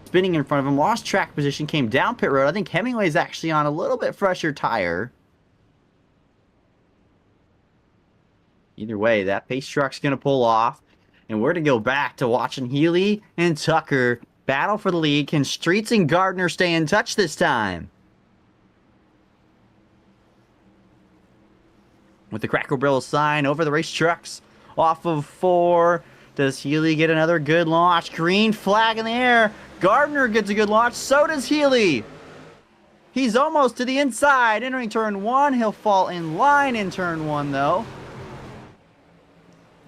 Spinning in front of him, lost track position, came down pit road. I think Hemingway's actually on a little bit fresher tire. Either way, that pace truck's going to pull off. And we're to go back to watching Healy and Tucker battle for the lead. Can Streets and Gardner stay in touch this time? With the Cracker Barrel sign over the race trucks. Off of 4. Does Healy get another good launch? Green flag in the air. Gardner gets a good launch. So does Healy. He's almost to the inside. Entering turn 1. He'll fall in line in turn 1, though.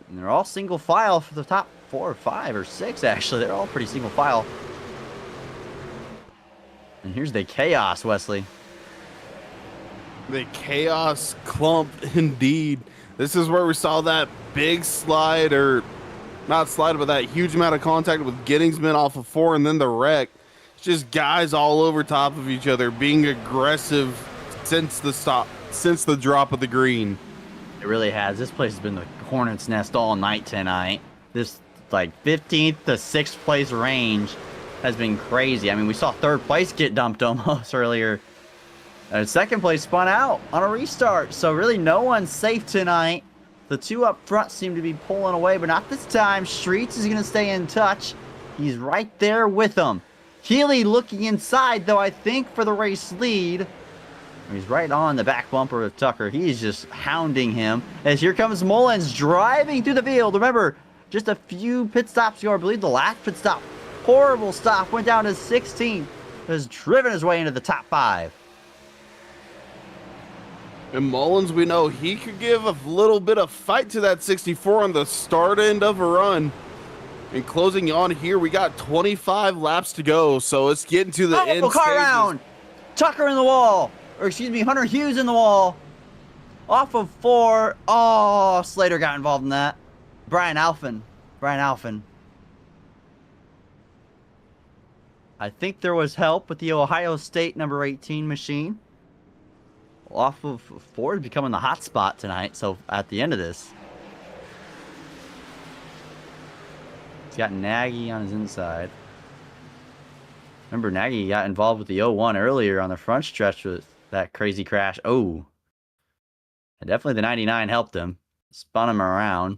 And they're all single file for the top 4 or 5 or 6, actually. They're all pretty single file. And here's the chaos, Wesley. The chaos clump, indeed. This is where we saw that big slide, or not slide, but that huge amount of contact with Gettingsman off of 4, and then the wreck. It's just guys all over top of each other, being aggressive since the drop of the green. It really has. This place has been the hornet's nest all night tonight. This like 15th to 6th place range has been crazy. I mean, we saw 3rd place get dumped almost earlier. And 2nd place spun out on a restart. So really no one's safe tonight. The 2 up front seem to be pulling away, but not this time. Streets is going to stay in touch. He's right there with them. Healy looking inside, though, I think, for the race lead. He's right on the back bumper of Tucker. He's just hounding him. As here comes Mullins driving through the field. Remember, just a few pit stops ago, I believe the last pit stop. Horrible stop. Went down to 16th. Has driven his way into the top 5. And Mullins, we know he could give a little bit of fight to that 64 on the start end of a run. And closing on here, we got 25 laps to go, so it's getting to the end car stages. round. Tucker in the wall. Or excuse me, Hunter Hughes in the wall. Off of 4. Oh, Slater got involved in that. Brian Alphin. I think there was help with the Ohio State number 18 machine. Off of 4 is becoming the hot spot tonight, so at the end of this. He's got Nagy on his inside. Remember, Nagy got involved with the 01 earlier on the front stretch with that crazy crash. Oh. And definitely the 99 helped him. Spun him around.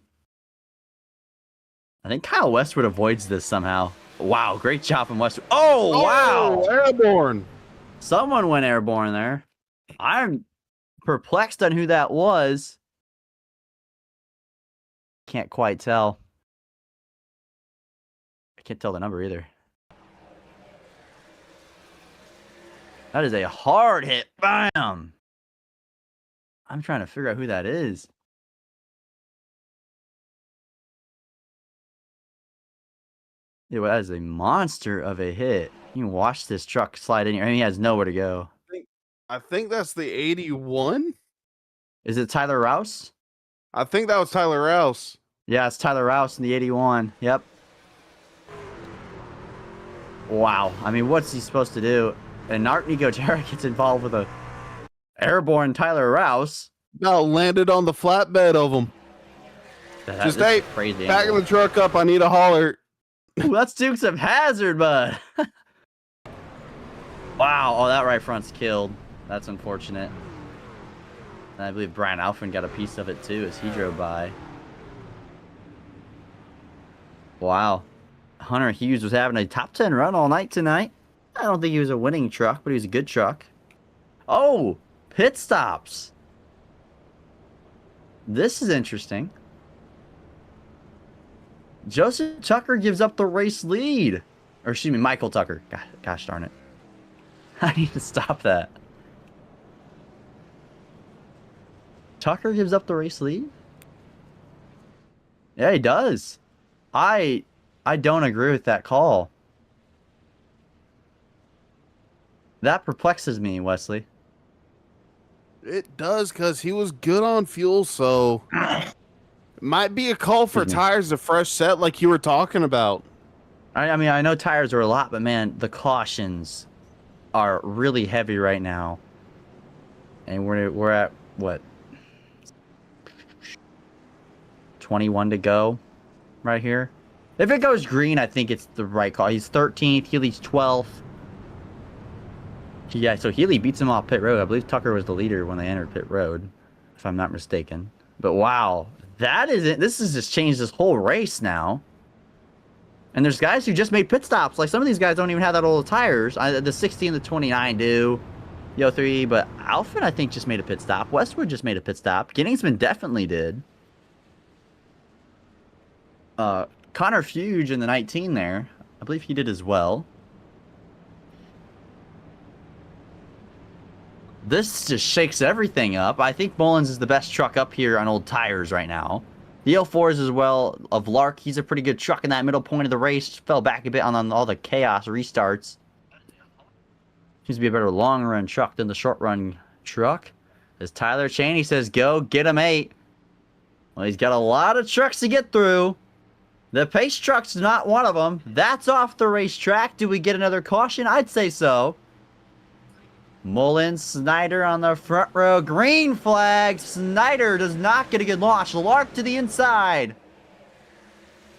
I think Kyle Westwood avoids this somehow. Wow, great job from Westwood. Oh, wow. Airborne. Someone went airborne there. I'm perplexed on who that was. Can't quite tell. I can't tell the number either. That is a hard hit. Bam! I'm trying to figure out who that is. Yeah, well, that is a monster of a hit. You can watch this truck slide in here. I mean, he has nowhere to go. I think that's the 81. Is it Tyler Rouse? I think that was Tyler Rouse. Yeah, it's Tyler Rouse in the 81. Yep. Wow. I mean, what's he supposed to do? And Art Nicotera gets involved with a airborne Tyler Rouse. No, landed on the flatbed of him. Just, hey, crazy backing the truck up. I need a hauler. Ooh, that's Dukes of Hazzard, bud. Wow. Oh, that right front's killed. That's unfortunate. And I believe Brian Alphen got a piece of it, too, as he drove by. Wow. Hunter Hughes was having a top 10 run all night tonight. I don't think he was a winning truck, but he was a good truck. Oh, pit stops. This is interesting. Joseph Tucker gives up the race lead. Or excuse me, Michael Tucker. Gosh darn it. I need to stop that. Tucker gives up the race lead? Yeah, he does. I don't agree with that call. That perplexes me, Wesley. It does, because he was good on fuel, so... Might be a call for tires, a fresh set like you were talking about. I mean, I know tires are a lot, but man, the cautions are really heavy right now. And we're at, what? 21 to go right here. If it goes green, I think it's the right call. He's 13th, Healy's 12th. Yeah, so Healy beats him off pit road. I believe Tucker was the leader when they entered pit road, if I'm not mistaken. But wow, this has just changed this whole race now. And there's guys who just made pit stops. Like, some of these guys don't even have that old tires. The 60 and the 29 do. Yo 3, but Alphen, I think, just made a pit stop. Westwood just made a pit stop. Ginningsman definitely did. Connor Fuge in the 19 there. I believe he did as well. This just shakes everything up. I think Mullins is the best truck up here on old tires right now. The 04s as well of Lark. He's a pretty good truck in that middle point of the race. Fell back a bit on all the chaos restarts. Seems to be a better long run truck than the short run truck. As Tyler Cheney says, go get him 8. Well, he's got a lot of trucks to get through. The pace truck's not one of them. That's off the racetrack. Do we get another caution? I'd say so. Mullins, Snyder on the front row. Green flag. Snyder does not get a good launch. Lark to the inside.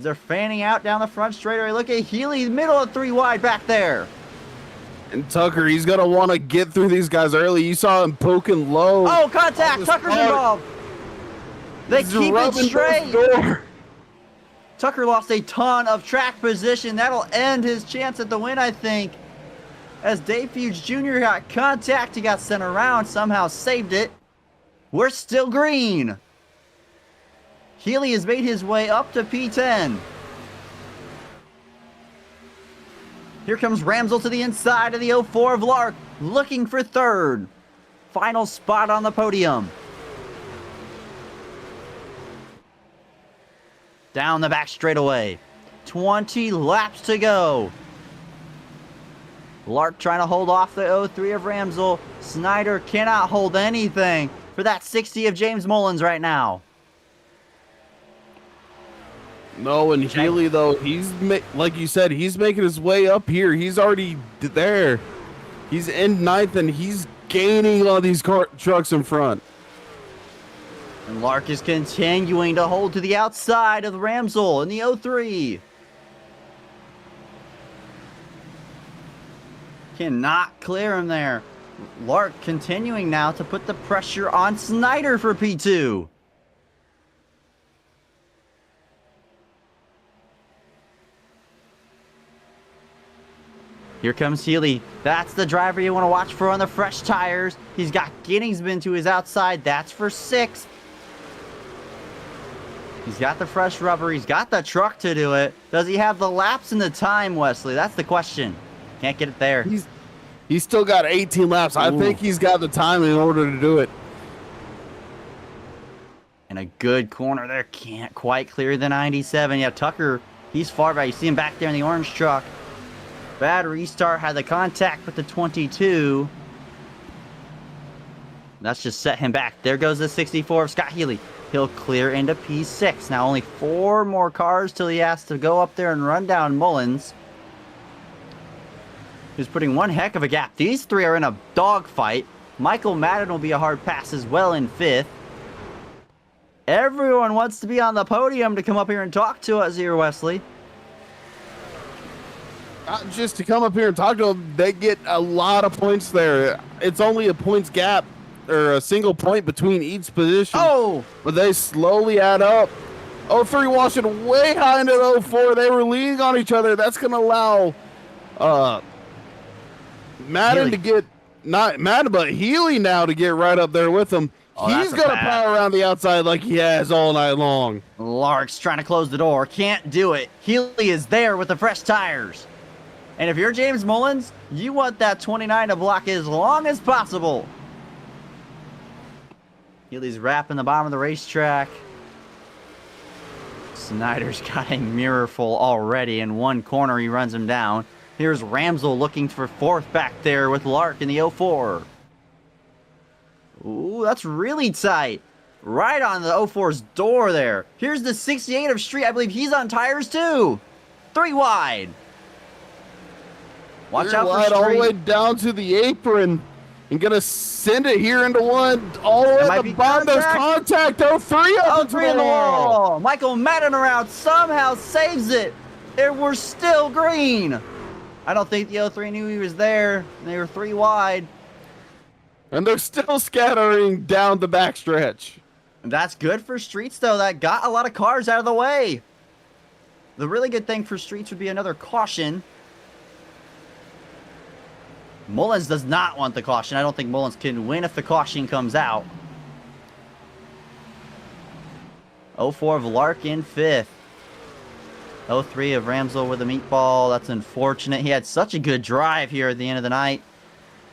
They're fanning out down the front straightaway. Look at Healy, middle of 3 wide back there. And Tucker, he's going to want to get through these guys early. You saw him poking low. Oh, contact. Tucker's involved. They keep it straight. Tucker lost a ton of track position. That'll end his chance at the win, I think. As Dave Fuge Jr. got contact, he got sent around, somehow saved it. We're still green. Healy has made his way up to P10. Here comes Ramsell to the inside of the 04 of Lark, looking for third. Final spot on the podium. Down the back straightaway. 20 laps to go. Lark trying to hold off the 03 of Ramsell. Snyder cannot hold anything for that 60 of James Mullins right now. No, and Healy, though, he's, like you said, he's making his way up here. He's already there. He's in 9th, and he's gaining all these trucks in front. And Lark is continuing to hold to the outside of Ramsell in the 03. Cannot clear him there. Lark continuing now to put the pressure on Snyder for P2. Here comes Healy. That's the driver you want to watch for on the fresh tires. He's got Ginningsman to his outside. That's for 6th. He's got the fresh rubber. He's got the truck to do it. Does he have the laps and the time, Wesley? That's the question. Can't get it there. He's still got 18 laps. I think he's got the time in order to do it. And a good corner there. Can't quite clear the 97. Yeah, Tucker, he's far back. You see him back there in the orange truck. Bad restart. Had the contact with the 22. That's just set him back. There goes the 64 of Scott Healy. He'll clear into P6. Now only 4 more cars till he has to go up there and run down Mullins. who's putting one heck of a gap. These three are in a dogfight. Michael Madden will be a hard pass as well in 5th. Everyone wants to be on the podium to come up here and talk to us here, Wesley. Not just to come up here and talk to them, they get a lot of points there. It's only a points gap or a single point between each position. Oh! But they slowly add up. 03 washing way high into 04. They were leaning on each other. That's going to allow Madden to get, not Madden, but Healy now to get right up there with them. Oh, he's going to power around the outside like he has all night long. Lark's trying to close the door. Can't do it. Healy is there with the fresh tires. And if you're James Mullins, you want that 29 to block as long as possible. Healy's wrapping the bottom of the racetrack. Snyder's got a mirror full already. In one corner, he runs him down. Here's Ramsel looking for 4th back there with Lark in the 04. Ooh, that's really tight. Right on the 04's door there. Here's the 68 of Street. I believe he's on tires too. 3 wide. Watch out for Street. All the way down to the apron. And gonna send it here into one. All the way at the bottom. There's contact. 03 up in the wall. Michael Madden around somehow saves it. We're still green. I don't think the 03 knew he was there. They were 3 wide. And they're still scattering down the backstretch. That's good for Streets, though. That got a lot of cars out of the way. The really good thing for Streets would be another caution. Mullins does not want the caution. I don't think Mullins can win if the caution comes out. 04 of Lark in 5th. 03 of Ramsel with a meatball. That's unfortunate. He had such a good drive here at the end of the night.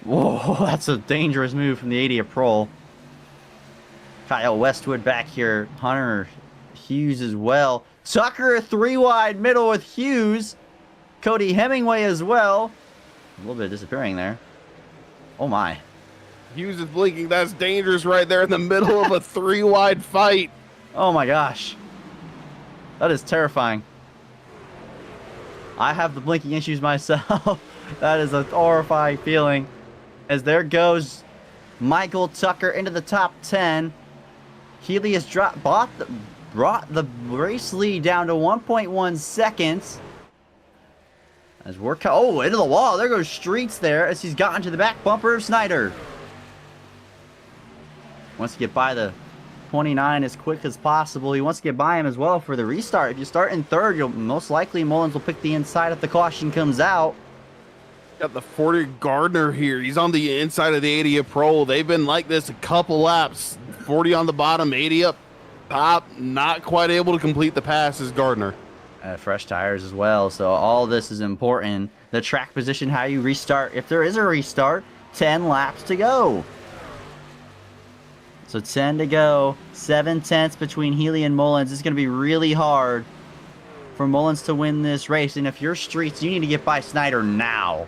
Whoa, that's a dangerous move from the 80 of Prohl. Kyle Westwood back here. Hunter Hughes as well. Tucker 3 wide middle with Hughes. Cody Hemingway as well. A little bit disappearing there. Oh my. Hughes is blinking. That's dangerous right there in the middle of a 3 wide fight. Oh my gosh. That is terrifying. I have the blinking issues myself. That is a horrifying feeling. As there goes Michael Tucker into the top 10. Healy has brought the race lead down to 1.1 seconds. As we're into the wall. There goes Streets there as he's gotten to the back bumper of Snyder. Wants to get by the 29 as quick as possible. He wants to get by him as well for the restart. If you start in 3rd, you'll most likely Mullins will pick the inside if the caution comes out. Got the 40 Gardner here. He's on the inside of the 80 of Prohl. They've been like this a couple laps. 40 on the bottom, 80 up top. Not quite able to complete the pass is Gardner. Fresh tires as well, so all this is important. The track position, how you restart. If there is a restart, 10 laps to go. So 10 to go, 7/10 between Healy and Mullins. It's going to be really hard for Mullins to win this race. And if you're Streets, you need to get by Snyder now.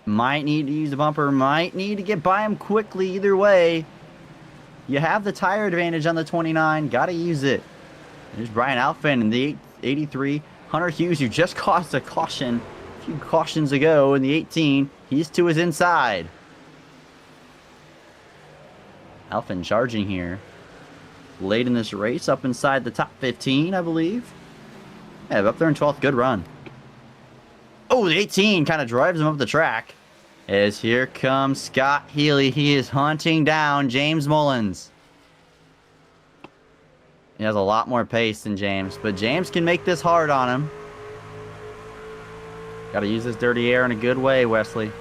Might need to use the bumper, might need to get by him quickly. Either way, you have the tire advantage on the 29. Got to use it. There's Brian Alphen in the 83. Hunter Hughes, who just caused a caution a few cautions ago in the 18. He's to his inside. Alphen charging here. Late in this race, up inside the top 15, I believe. Yeah, up there in 12th. Good run. Oh, the 18 kind of drives him up the track. As here comes Scott Healy. He is hunting down James Mullins. He has a lot more pace than James, but James can make this hard on him. Got to use this dirty air in a good way, Wesley.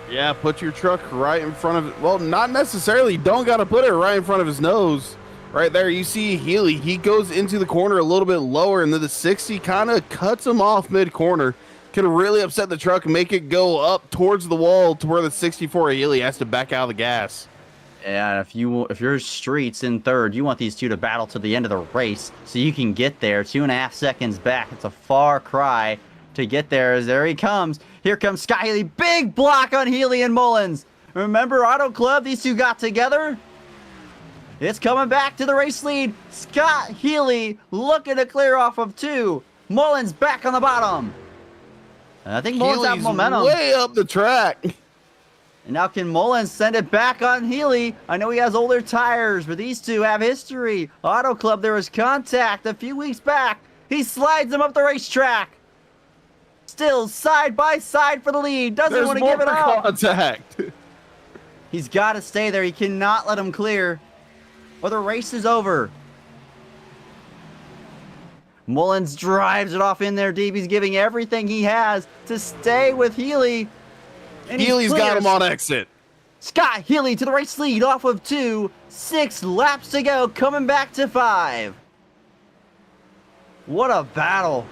Yeah, put your truck right in front of it. Well, not necessarily. Don't got to put it right in front of his nose. Right there, you see Healy. He goes into the corner a little bit lower, and then the 60 kind of cuts him off mid-corner. Can really upset the truck and make it go up towards the wall to where the 64 Healy has to back out of the gas. Yeah, if you're Streets in 3rd, you want these two to battle to the end of the race so you can get there. 2.5 seconds back. It's a far cry to get there. As there he comes. Here comes Scott Healy. Big block on Healy and Mullins. Remember Auto Club? These two got together. It's coming back to the race lead. Scott Healy looking to clear off of 2. Mullins back on the bottom. And I think Mullins has Healy's momentum. way up the track. And now can Mullins send it back on Healy? I know he has older tires, but these two have history. Auto Club, there was contact a few weeks back. He slides him up the racetrack. Still side by side for the lead. Doesn't want to give it up. Contact. He's got to stay there. He cannot let him clear, or the race is over. Mullins drives it off in there deep. He's giving everything he has to stay with Healy. And Healy's got him on exit. Scott Healy to the race lead off of 2. 6 laps to go, coming back to 5. What a battle.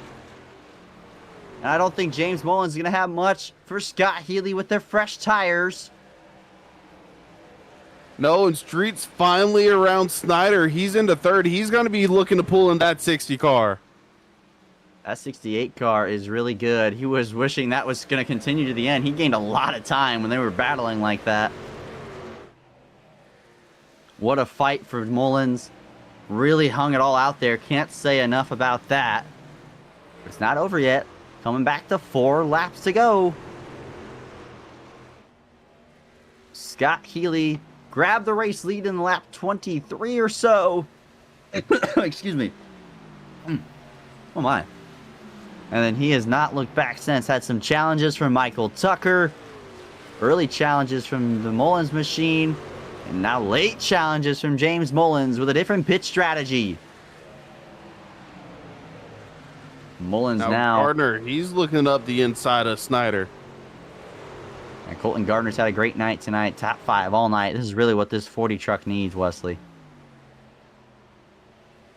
And I don't think James Mullins is going to have much for Scott Healy with their fresh tires. No, and Street's finally around Snyder. He's into third. He's going to be looking to pull in that 60 car. That 68 car is really good. He was wishing that was going to continue to the end. He gained a lot of time when they were battling like that. What a fight for Mullins. Really hung it all out there. Can't say enough about that. It's not over yet. Coming back to 4 laps to go. Scott Healy grabbed the race lead in lap 23 or so. Excuse me. Oh my. And then he has not looked back since. Had some challenges from Michael Tucker. Early challenges from the Mullins machine. And now late challenges from James Mullins with a different pit strategy. Mullins now. Gardner, he's looking up the inside of Snyder. And Colton Gardner's had a great night tonight. Top 5 all night. This is really what this 40 truck needs, Wesley.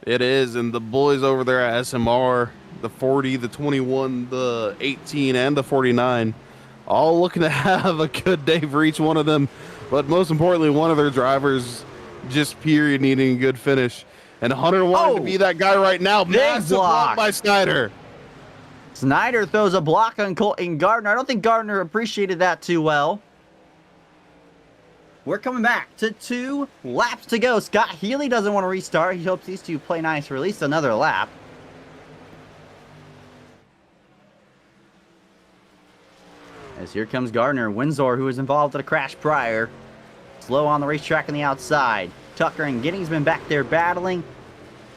It is, and the boys over there at SMR, the 40, the 21, the 18, and the 49, all looking to have a good day for each one of them. But most importantly, one of their drivers just period needing a good finish. And Hunter wanted to be that guy right now. Massive block by Snyder. Snyder throws a block on Colton Gardner. I don't think Gardner appreciated that too well. We're coming back to 2 laps to go. Scott Healy doesn't want to restart. He hopes these two play nice for at least another lap. As here comes Gardner. Windsor, who was involved in a crash prior. Slow on the racetrack on the outside. Tucker and Giddings been back there battling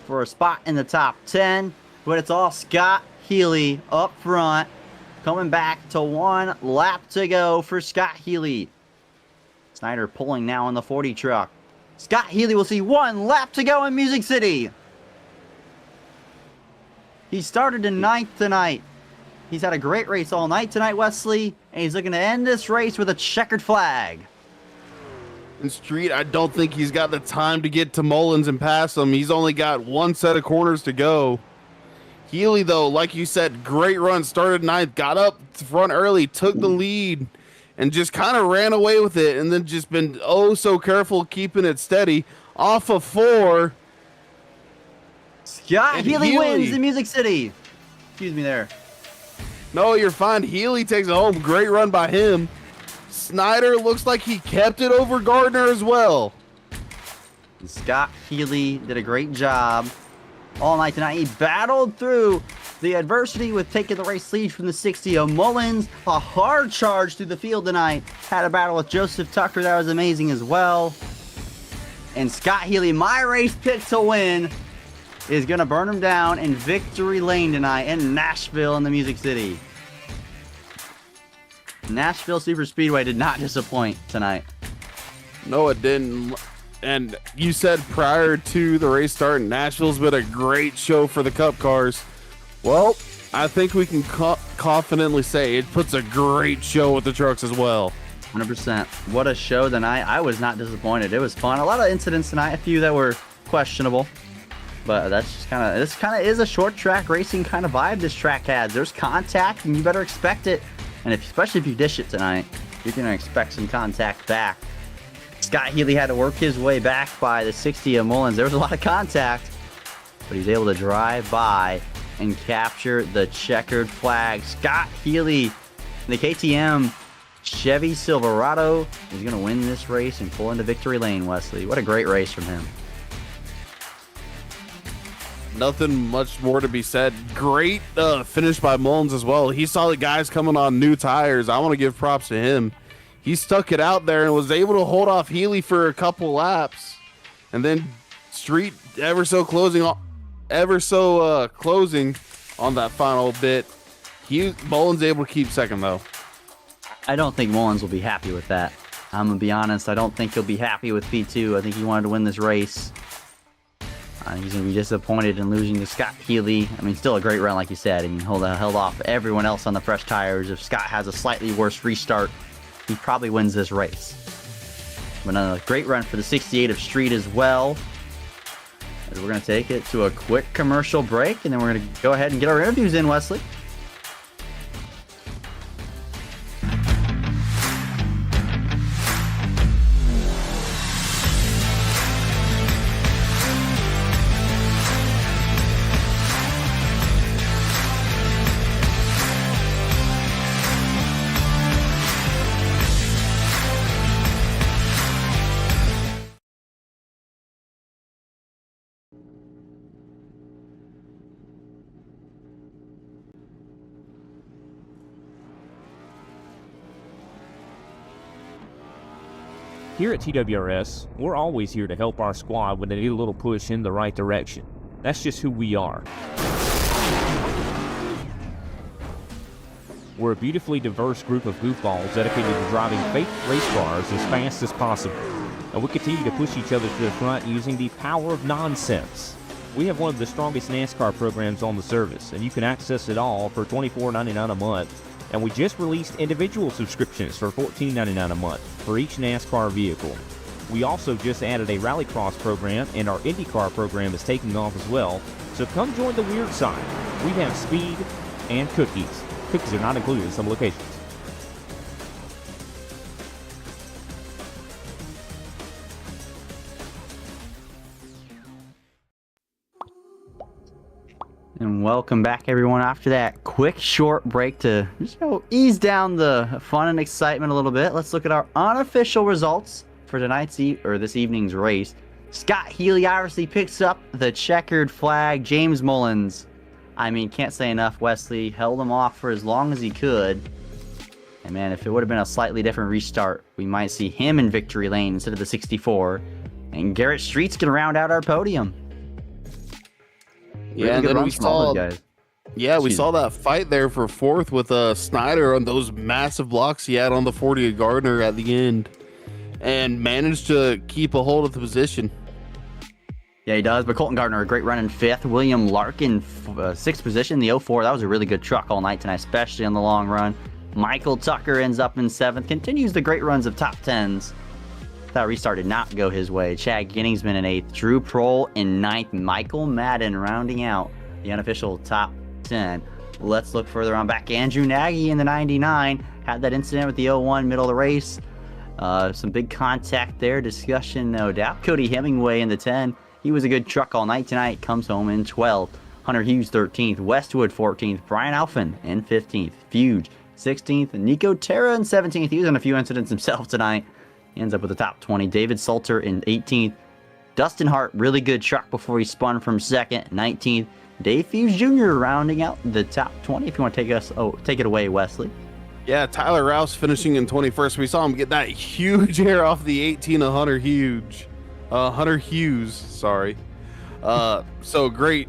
for a spot in the top 10. But it's all Scott Healy up front. Coming back to 1 lap to go for Scott Healy. Snyder pulling now on the 40 truck. Scott Healy will see 1 lap to go in Music City. He started in 9th tonight. He's had a great race all night tonight, Wesley. And he's looking to end this race with a checkered flag. And Street, I don't think he's got the time to get to Mullins and pass him. He's only got 1 set of corners to go. Healy, though, like you said, great run. Started 9th, got up front early, took the lead, and just kind of ran away with it, and then just been oh so careful keeping it steady. Off of 4. Scott Healy wins in Music City. Excuse me there. No, you're fine. Healy takes it home. Great run by him. Snyder looks like he kept it over Gardner as well. Scott Healy did a great job all night tonight. He battled through the adversity with taking the race lead from the 60 of Mullins. A hard charge through the field tonight. Had a battle with Joseph Tucker. That was amazing as well. And Scott Healy, my race pick to win, is going to burn him down in Victory Lane tonight in Nashville in the Music City. Nashville Superspeedway did not disappoint tonight. No, it didn't. And you said prior to the race starting, Nashville's been a great show for the Cup cars. Well, I think we can confidently say it puts a great show with the trucks as well. 100%. What a show tonight. I was not disappointed. It was fun. A lot of incidents tonight, a few that were questionable. But that's just this kind of is a short track racing kind of vibe this track has. There's contact, and you better expect it. And especially if you dish it tonight, you're going to expect some contact back. Scott Healy had to work his way back by the 60 of Mullins. There was a lot of contact, but he's able to drive by and capture the checkered flag. Scott Healy, the KTM Chevy Silverado, is going to win this race and pull into Victory Lane, Wesley. What a great race from him. nothing much more to be said. Great finish by Mullins as well. He saw the guys coming on new tires. I want to give props to him. He stuck it out there and was able to hold off Healy for a couple laps, and then Street ever so closing on that final bit. Mullins able to keep second though. I don't think Mullins will be happy with that. I'm gonna be honest. I don't think he'll be happy with P2. I think he wanted to win this race. I think he's gonna be disappointed in losing to Scott Healy. I mean, still a great run, like you said. He held off everyone else on the fresh tires. If Scott has a slightly worse restart, he probably wins this race. But a great run for the 68 of Street as well. As we're gonna take it to a quick commercial break, and then we're gonna go ahead and get our interviews in, Wesley. Here at TWRS, we're always here to help our squad when they need a little push in the right direction. That's just who we are. We're a beautifully diverse group of goofballs dedicated to driving fake race cars as fast as possible. And we continue to push each other to the front using the power of nonsense. We have one of the strongest NASCAR programs on the service, and you can access it all for $24.99 a month. And we just released individual subscriptions for $14.99 a month for each NASCAR vehicle. We also just added a Rallycross program, and our IndyCar program is taking off as well. So come join the weird side. We have speed and cookies. Cookies are not included in some locations. And welcome back, everyone. After that quick, short break to just ease down the fun and excitement a little bit, let's look at our unofficial results for this evening's race. Scott Healy obviously picks up the checkered flag. James Mullins, I mean, can't say enough. Wesley held him off for as long as he could. And man, if it would have been a slightly different restart, we might see him in victory lane instead of the 64. And Garrett Street's gonna round out our podium. Yeah, and then we saw that fight there for fourth with Snyder on those massive blocks he had on the 40 of Gardner at the end, and managed to keep a hold of the position. Yeah, he does. But Colton Gardner, a great run in fifth. William Larkin, sixth position. The 04, that was a really good truck all night tonight, especially on the long run. Michael Tucker ends up in seventh. Continues the great runs of top tens. That restart did not go his way. Chad Ginningsman in 8th. Drew Prohl in 9th. Michael Madden rounding out the unofficial top 10. Let's look further on back. Andrew Nagy in the 99. Had that incident with the 01 middle of the race. Some big contact there. Discussion, no doubt. Cody Hemingway in the 10. He was a good truck all night tonight. Comes home in 12th. Hunter Hughes 13th. Westwood 14th. Brian Alphen in 15th. Fuge 16th. Nico Terra in 17th. He was in a few incidents himself tonight. He ends up with the top 20. David Salter in 18th. Dustin Hart, really good truck before he spun from second, 19th. Dave Fuge Jr. rounding out the top 20. If you want to take it away, Wesley. Yeah, Tyler Rouse finishing in 21st. We saw him get that huge air off the 18 of Hunter Hughes. Sorry. So great.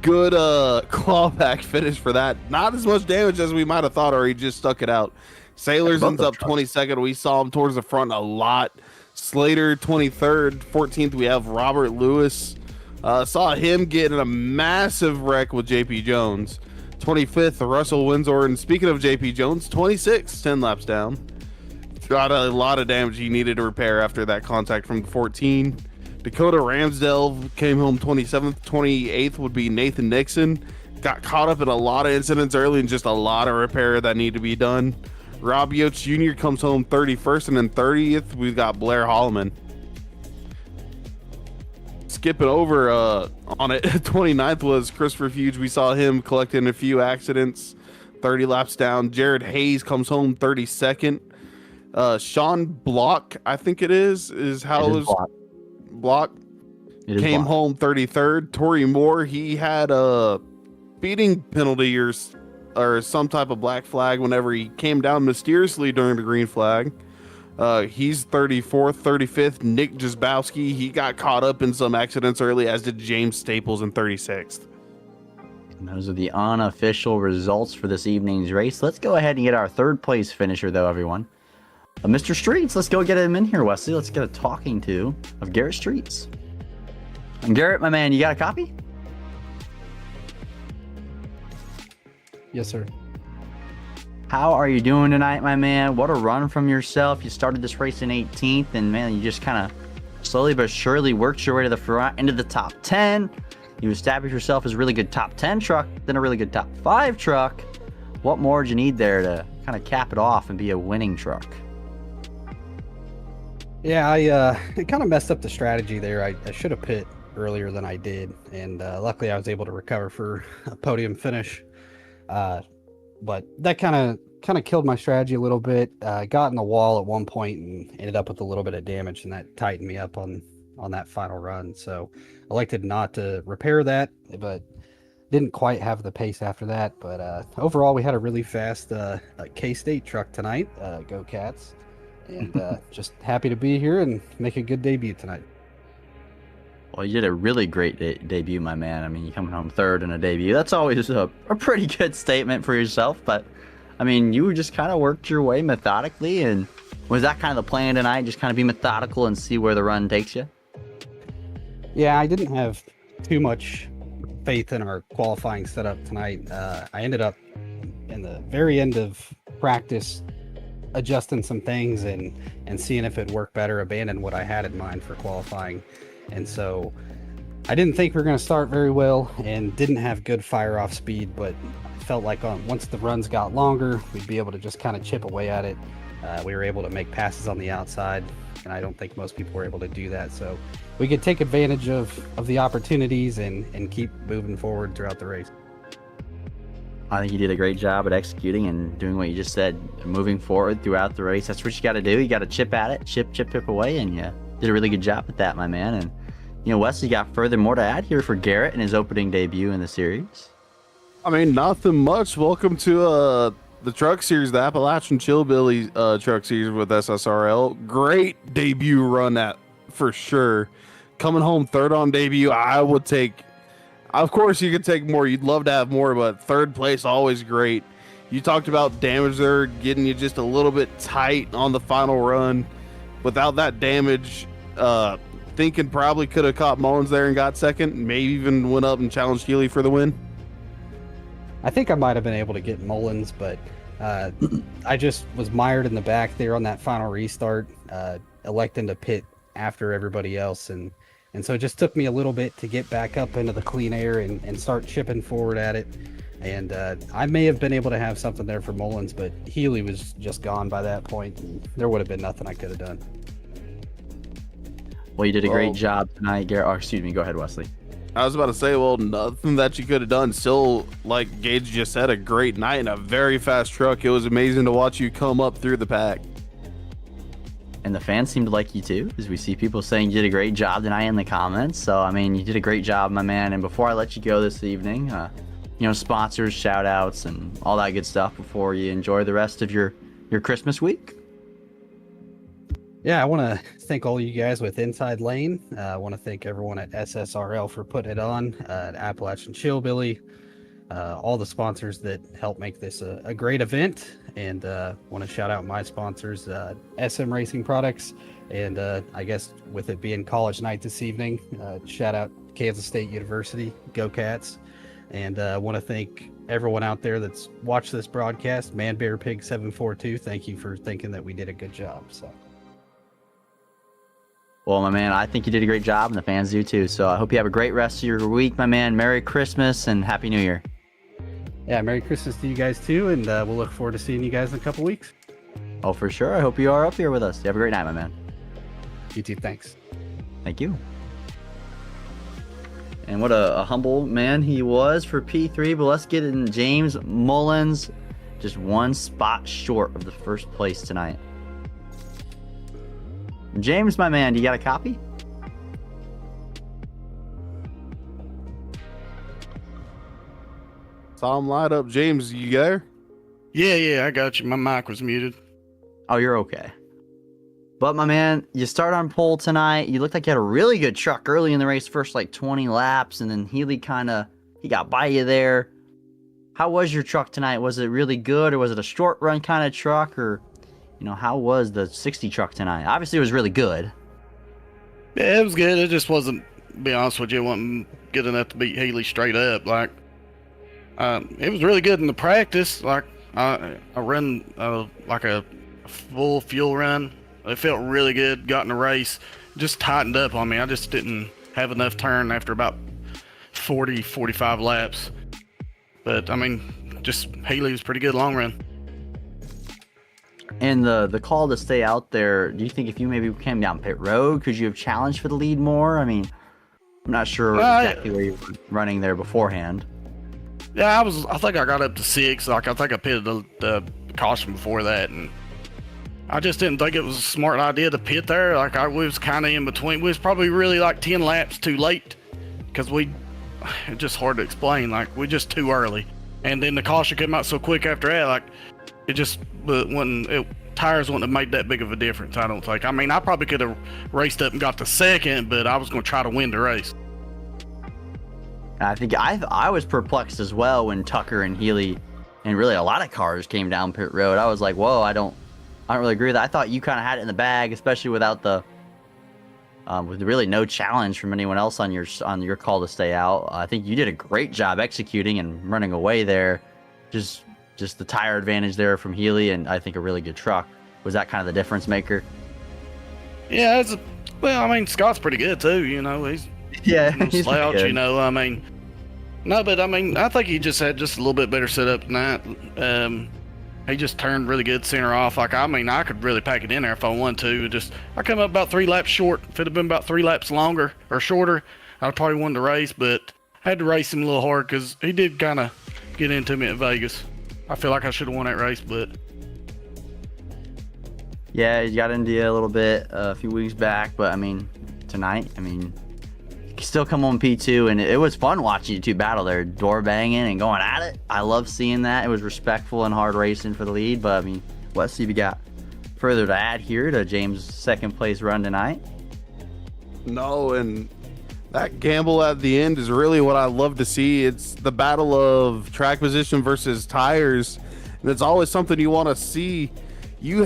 Good clawback finish for that. Not as much damage as we might have thought, or he just stuck it out. Sailors ends up 22nd. We saw him towards the front a lot. Slater 23rd. 14th, we have Robert Lewis. Saw him get in a massive wreck with JP Jones. 25th, Russell Windsor. And speaking of JP Jones, 26th, 10 laps down. Got a lot of damage he needed to repair after that contact from 14. Dakota Ramsdale came home 27th. 28th would be Nathan Nixon. Got caught up in a lot of incidents early and just a lot of repair that need to be done. Rob Yates Jr. comes home 31st, and then 30th, we've got Blair Holloman. Skipping over on it, 29th was Christopher Fuge. We saw him collecting a few accidents, 30 laps down. Jared Hayes comes home 32nd. Sean Block, I think it is how it was. Block came home 33rd. Tory Moore, he had a speeding penalty or some type of black flag whenever he came down mysteriously during the green flag. He's 34th. 35th, Nick Jasbowski, he got caught up in some accidents early, as did James Staples in 36th. And those are the unofficial results for this evening's race. Let's go ahead and get our third place finisher, though, everyone. Mr. Streets, let's go get him in here, Wesley. Let's get a talking to of Garrett Streets. And Garrett, my man, you got a copy? Yes, sir. How are you doing tonight, my man? What a run from yourself. You started this race in 18th, and man, you just kind of slowly but surely worked your way to the front, into the top 10. You established yourself as a really good top 10 truck, then a really good top 5 truck. What more do you need there to kind of cap it off and be a winning truck? Yeah, I kind of messed up the strategy there. I should have pit earlier than I did, and luckily I was able to recover for a podium finish. But that kind of killed my strategy a little bit. Got in the wall at one point and ended up with a little bit of damage, and that tightened me up on that final run. So elected not to repair that, but didn't quite have the pace after that. But overall, we had a really fast K-State truck tonight. Go Cats. And just happy to be here and make a good debut tonight. Well, you did a really great debut, my man. I mean, you coming home third in a debut. That's always a pretty good statement for yourself. But, I mean, you just kind of worked your way methodically. And was that kind of the plan tonight? Just kind of be methodical and see where the run takes you? Yeah, I didn't have too much faith in our qualifying setup tonight. I ended up in the very end of practice adjusting some things and seeing if it worked better, abandoned what I had in mind for qualifying. And so I didn't think we were going to start very well and didn't have good fire off speed, but felt like once the runs got longer, we'd be able to just kind of chip away at it. We were able to make passes on the outside, and I don't think most people were able to do that. So we could take advantage of the opportunities and keep moving forward throughout the race. I think you did a great job at executing and doing what you just said, moving forward throughout the race. That's what you got to do. You got to chip at it, chip away, and you did a really good job with that, my man. And, you know, Wesley got furthermore to add here for Garrett in his opening debut in the series. I mean, nothing much. Welcome to the truck series, the Appalachian Chillbilly truck series with SSRL. Great debut run at for sure. Coming home third on debut, I would take. Of course, you could take more. You'd love to have more, but third place, always great. You talked about damage there, getting you just a little bit tight on the final run. Without that damage, thinking probably could have caught Mullins there and got second, maybe even went up and challenged Healy for the win. I think I might have been able to get Mullins, but I just was mired in the back there on that final restart, electing to pit after everybody else. And so it just took me a little bit to get back up into the clean air and start chipping forward at it. And I may have been able to have something there for Mullins, but Healy was just gone by that point, and there would have been nothing I could have done. Well, you did a great job tonight, Garrett. Oh, excuse me. Go ahead, Wesley. I was about to say, well, nothing that you could have done. Still, like Gage just said, a great night and a very fast truck. It was amazing to watch you come up through the pack. And the fans seem to like you too, as we see people saying you did a great job tonight in the comments. So, I mean, you did a great job, my man. And before I let you go this evening, you know, sponsors, shout outs, and all that good stuff before you enjoy the rest of your Christmas week. Yeah, I want to thank all you guys with Inside Lane. I want to thank everyone at SSRL for putting it on, at Appalachian Chillbilly, all the sponsors that help make this a great event. And want to shout out my sponsors, SM Racing Products. And I guess with it being college night this evening, shout out Kansas State University, Go Cats. And want to thank everyone out there that's watched this broadcast. Man Bear Pig 742, thank you for thinking that we did a good job. So. Well, my man, I think you did a great job, and the fans do too. So I hope you have a great rest of your week, my man. Merry Christmas and Happy New Year. Yeah, Merry Christmas to you guys too, and we'll look forward to seeing you guys in a couple weeks. Oh, for sure. I hope you are up here with us. You have a great night, my man. You too. Thanks. Thank you. And what a humble man he was for P3. But let's get in James Mullins, just one spot short of the first place tonight. James, my man, do you got a copy? Saw him light up. James, you there? Yeah, I got you. My mic was muted. Oh, you're okay. But my man, you start on pole tonight. You looked like you had a really good truck early in the race, first like 20 laps, and then Healy he got by you there. How was your truck tonight? Was it really good, or was it a short run kind of truck, or how was the 60 truck tonight? Obviously, it was really good. Yeah, it was good. It just wasn't, to be honest with you, it wasn't good enough to beat Healy straight up. Like, it was really good in the practice. Like, I ran like a full fuel run. It felt really good. Got in the race, just tightened up on me. I just didn't have enough turn after about 45 laps. But I mean, just Healy was pretty good long run. And the call to stay out there, do you think if you maybe came down pit road, could you have challenged for the lead more? I mean, I'm not sure exactly where you were running there beforehand. Yeah, I think I got up to 6. Like, I think I pitted the caution before that, and I just didn't think it was a smart idea to pit there. Like, we was kind of in between. We was probably really like 10 laps too late, because it's just hard to explain. Like, we just too early, and then the caution came out so quick after that. Like, tires wouldn't have made that big of a difference, I don't think. I mean, I probably could have raced up and got to second, but I was going to try to win the race. I think I was perplexed as well when Tucker and Healy and really a lot of cars came down pit road. I was like, whoa, I don't really agree with that. I thought you kind of had it in the bag, especially without with really no challenge from anyone else on your call to stay out. I think you did a great job executing and running away there. Just the tire advantage there from Healy, and I think a really good truck. Was that kind of the difference maker? Yeah, well, I mean, Scott's pretty good too. He's no slouch. I mean, no, but I mean, I think he just had just a little bit better setup tonight. He just turned really good center off. Like, I mean, I could really pack it in there if I wanted to. I come up about 3 laps short. If it had been about 3 laps longer or shorter, I probably won the race, but I had to race him a little hard because he did kind of get into me at Vegas. I feel like I should have won that race, but yeah, he got into you a little bit a few weeks back, but I mean, tonight, you can still come on P2, and it was fun watching you two battle there, door banging and going at it. I love seeing that. It was respectful and hard racing for the lead, but I mean, Wesley, we got further to add here to James' second place run tonight? No, and that gamble at the end is really what I love to see. It's the battle of track position versus tires, and it's always something you want to see. You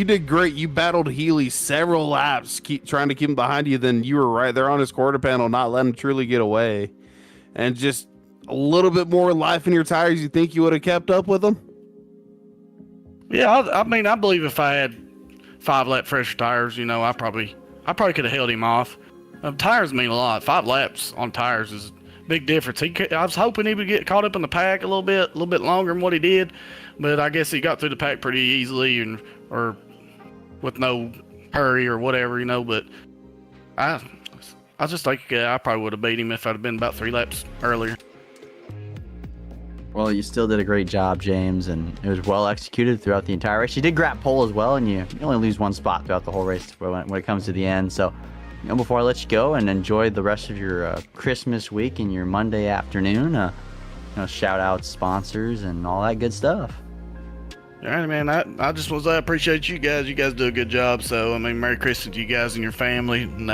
did great. You battled Healy several laps, trying to keep him behind you. Then you were right there on his quarter panel, not letting him truly get away. And just a little bit more life in your tires. You think you would have kept up with him? Yeah, I mean, I believe if I had 5-lap fresher tires, I probably could have held him off. Tires mean a lot. 5 laps on tires is a big difference. I was hoping he would get caught up in the pack a little bit longer than what he did, but I guess he got through the pack pretty easily or with no hurry or whatever, But I just think I probably would have beat him if I'd have been about 3 laps earlier. Well, you still did a great job, James, and it was well executed throughout the entire race. You did grab pole as well, and you only lose 1 spot throughout the whole race when it comes to the end. So, before I let you go and enjoy the rest of your Christmas week and your Monday afternoon, shout out sponsors and all that good stuff. All right, man. I just want to appreciate you guys. You guys do a good job. So, I mean, Merry Christmas to you guys and your family, and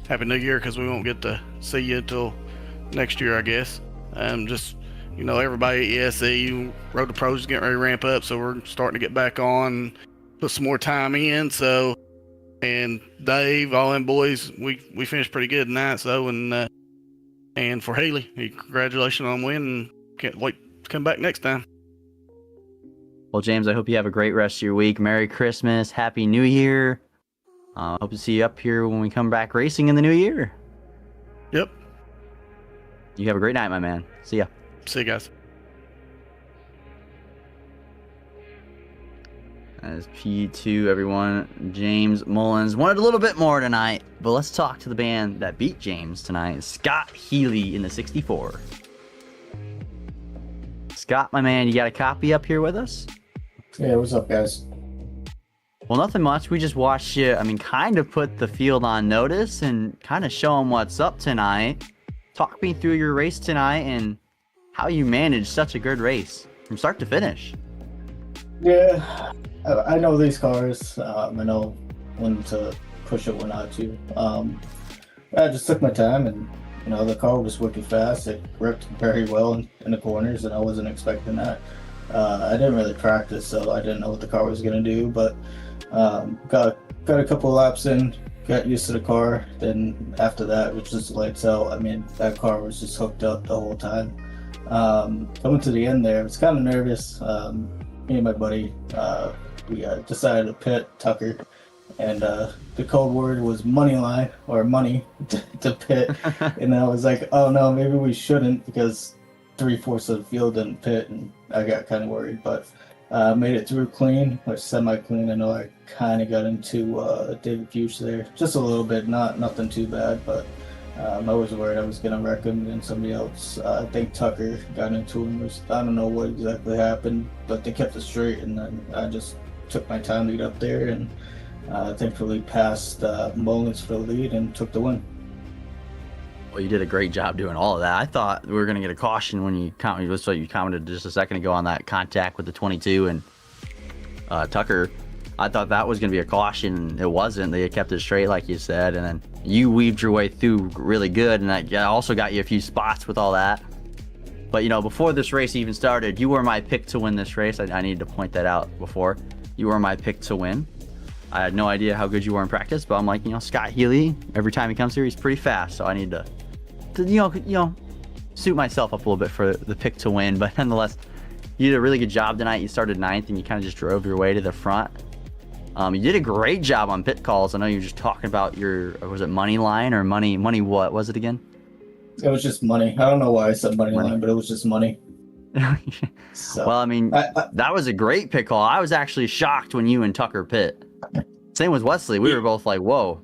Happy New Year, because we won't get to see you until next year, I guess. Just, everybody at ESE, Road to Pros is getting ready to ramp up, so we're starting to get back on, put some more time in. So, and Dave, all them boys, we finished pretty good tonight. So, and for Healy, congratulations on winning. Can't wait to come back next time. Well, James, I hope you have a great rest of your week. Merry Christmas. Happy New Year. Hope to see you up here when we come back racing in the new year. Yep. You have a great night, my man. See ya. See you guys. As P2, everyone, James Mullins wanted a little bit more tonight, but let's talk to the band that beat James tonight, Scott Healy in the 64. Scott, my man, you got a copy up here with us? Yeah, what's up, guys? Well, nothing much. We just watched you, kind of put the field on notice and kind of show them what's up tonight. Talk me through your race tonight and how you managed such a good race from start to finish. Yeah, I know these cars. I know when to push it, when not to. I just took my time, and the car was working fast. It gripped very well in the corners, and I wasn't expecting that. I didn't really practice, so I didn't know what the car was gonna do. But got a couple of laps in, got used to the car. Then after that, which was lights out. I mean, that car was just hooked up the whole time. Coming to the end there, I was kind of nervous. Me and my buddy, we decided to pit Tucker, and the code word was money line, or money to pit. And I was like, oh no, maybe we shouldn't, because 3/4 of the field didn't pit, and I got kind of worried. But made it through clean, or semi-clean. I know I kind of got into David Fuge there, just a little bit, nothing too bad, but I was worried I was going to wreck him and somebody else. I think Tucker got into him. I don't know what exactly happened, but they kept it straight, and then I just took my time to get up there, and thankfully passed Mullins for the lead and took the win. Well, you did a great job doing all of that. I thought we were going to get a caution when you commented just a second ago on that contact with the 22 and Tucker. I thought that was going to be a caution. It wasn't. They kept it straight, like you said, and then you weaved your way through really good, and that also got you a few spots with all that. But, before this race even started, you were my pick to win this race. I needed to point that out before. You were my pick to win. I had no idea how good you were in practice, but I'm like, Scott Healy, every time he comes here, he's pretty fast, so I need to suit myself up a little bit for the pick to win. But nonetheless, you did a really good job tonight. You started 9th, and you kind of just drove your way to the front. You did a great job on pit calls. I know you were just talking about was it money line or money what was it again? It was just money. I don't know why I said money line, but it was just money. So, well, I mean, that was a great pit call. I was actually shocked when you and Tucker pit. Same with Wesley. We were both like, whoa.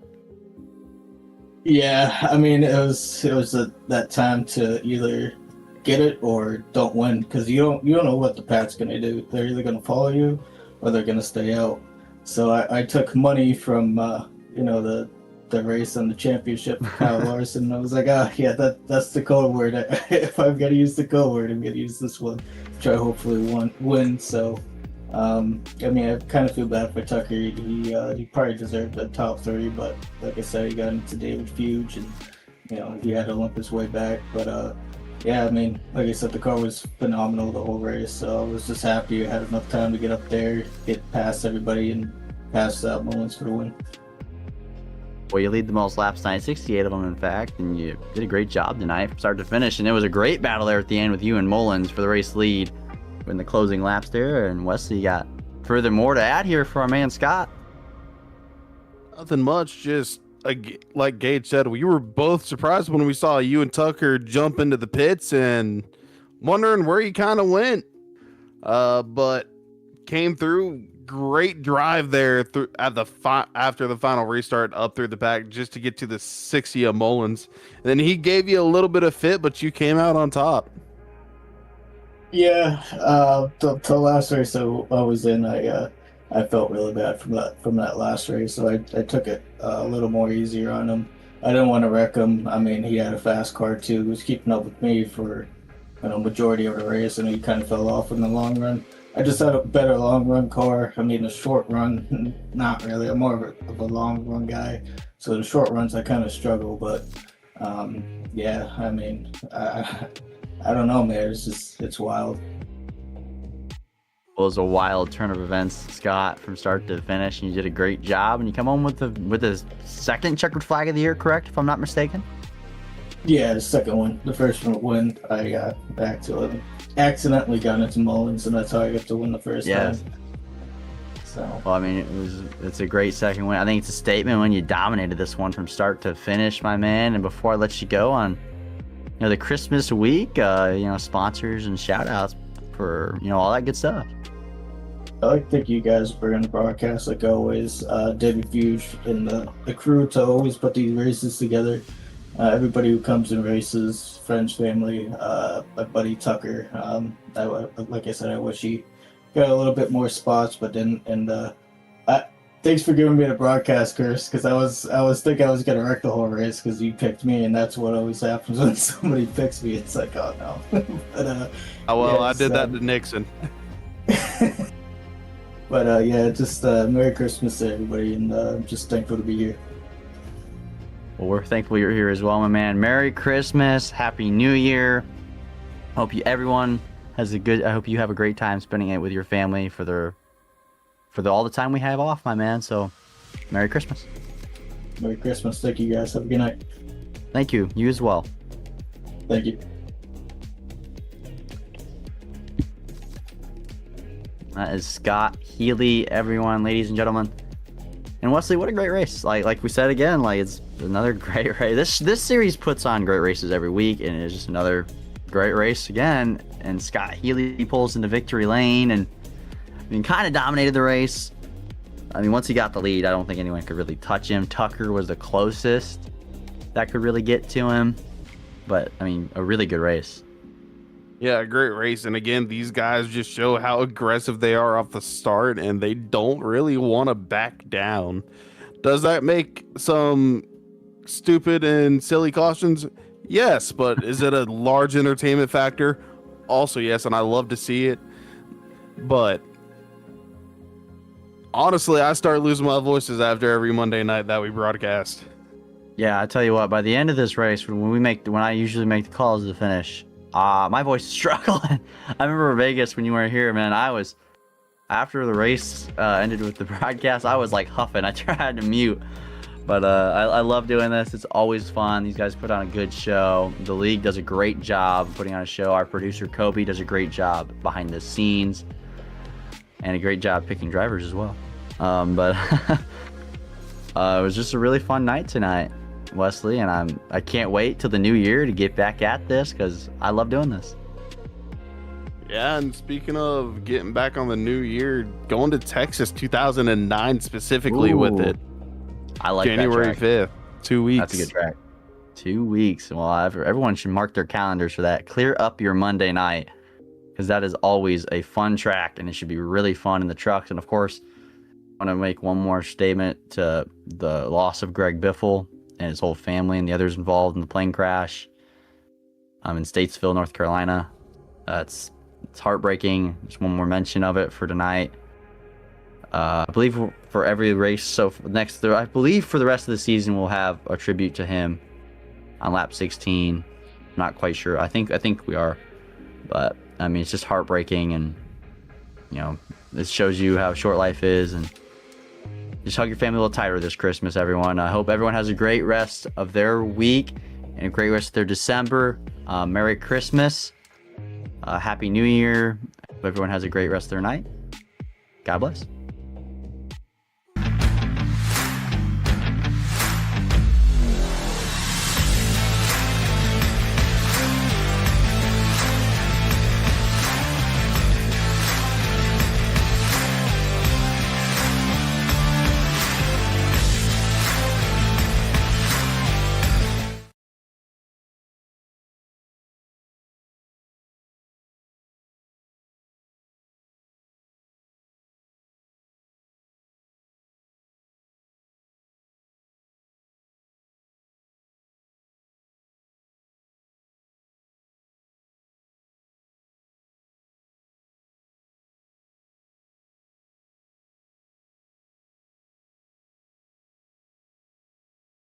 Yeah, I mean, it was that time to either get it or don't win, because you don't know what the pad's gonna do. They're either gonna follow you or they're gonna stay out. So I took money from the race and the championship with Kyle Larson. I was like, yeah, that's the code word. If I've got to use the code word, I'm gonna use this one. Try hopefully win. So I mean, I kind of feel bad for Tucker. He probably deserved the top 3, but like I said, he got into David Fuge, and he had to limp his way back. But yeah, I mean, like I said, the car was phenomenal the whole race, so I was just happy I had enough time to get up there, get past everybody, and pass Mullins for the win. Well, you lead the most laps tonight, 68 of them, in fact, and you did a great job tonight from start to finish. And it was a great battle there at the end with you and Mullins for the race lead in the closing laps there. And Wesley got furthermore to add here for our man Scott. Nothing much, just like Gage said, we were both surprised when we saw you and Tucker jump into the pits and wondering where he kind of went. But came through. Great drive there after the final restart up through the back just to get to the 60 of Mullins. And then he gave you a little bit of fit, but you came out on top. Yeah, the last race I was in, I felt really bad from that last race, so I took it a little more easier on him. I didn't want to wreck him. I mean, he had a fast car too. He was keeping up with me for majority of the race, and he kind of fell off in the long run. I just had a better long run car. I mean, the short run, not really. I'm more of a long run guy, so the short runs I kind of struggle. But yeah, I mean, I don't know, man. It's wild. Well, it was a wild turn of events, Scott, from start to finish, and you did a great job. And you come home with the second checkered flag of the year, correct? If I'm not mistaken. Yeah, the second one. The first one I accidentally got into Mullins, and that's how I got to win the first time. So. Well, I mean, it's a great second win. I think it's a statement when you dominated this one from start to finish, my man. And before I let you go on, the Christmas week, sponsors and shout outs for all that good stuff. I like to thank you guys for in the broadcast, like always. David Fuge and the crew to always put these races together. Everybody who comes in races, friends, family, my buddy Tucker. Like I said, I wish he got a little bit more spots, but then Thanks for giving me the broadcast curse, because I was thinking I was gonna wreck the whole race because you picked me, and that's what always happens when somebody picks me. It's like, oh no. But I did that to Nixon. But yeah, just Merry Christmas to everybody, and I'm just thankful to be here. Well, we're thankful you're here as well, my man. Merry Christmas, Happy New Year. Hope everyone has a good. I hope you have a great time spending it with your family for all the time we have off, my man. So, Merry Christmas. Merry Christmas. Thank you, guys. Have a good night. Thank you. You as well. Thank you. That is Scott Healy, everyone, ladies and gentlemen. And Wesley, what a great race! Like we said again, like it's another great race. This series puts on great races every week, and it's just another great race again. And Scott Healy pulls into victory lane, and kind of dominated the race. I mean, once he got the lead, I don't think anyone could really touch him. Tucker was the closest that could really get to him. But, I mean, a really good race. Yeah, a great race. And again, these guys just show how aggressive they are off the start, and they don't really want to back down. Does that make some stupid and silly cautions? Yes, but is it a large entertainment factor? Also, yes, and I love to see it. But honestly, I start losing my voices after every Monday night that we broadcast. Yeah, I tell you what, by the end of this race, when I usually make the calls to finish, my voice is struggling. I remember Vegas when you weren't here, man. After the race ended with the broadcast, I was like huffing. I tried to mute, but I love doing this. It's always fun. These guys put on a good show. The league does a great job of putting on a show. Our producer Kobe does a great job behind the scenes, and a great job picking drivers as well. But it was just a really fun night tonight, Wesley, and I can't wait till the new year to get back at this because I love doing this. Yeah, and speaking of getting back on the new year, going to Texas 2009 specifically with it. I like January 5th, 2 weeks. That's a good track. 2 weeks. Well, everyone should mark their calendars for that. Clear up your Monday night, because that is always a fun track, and it should be really fun in the trucks. And of course, I want to make one more statement to the loss of Greg Biffle and his whole family and the others involved in the plane crash in Statesville, North Carolina. It's heartbreaking. Just one more mention of it for tonight. I believe for every race, so I believe for the rest of the season, we'll have a tribute to him on lap 16. Not quite sure. I think we are, but I mean, it's just heartbreaking, and this shows you how short life is. And just hug your family a little tighter this Christmas, everyone. I hope everyone has a great rest of their week and a great rest of their December. Merry Christmas. Happy New Year. Hope everyone has a great rest of their night. God bless.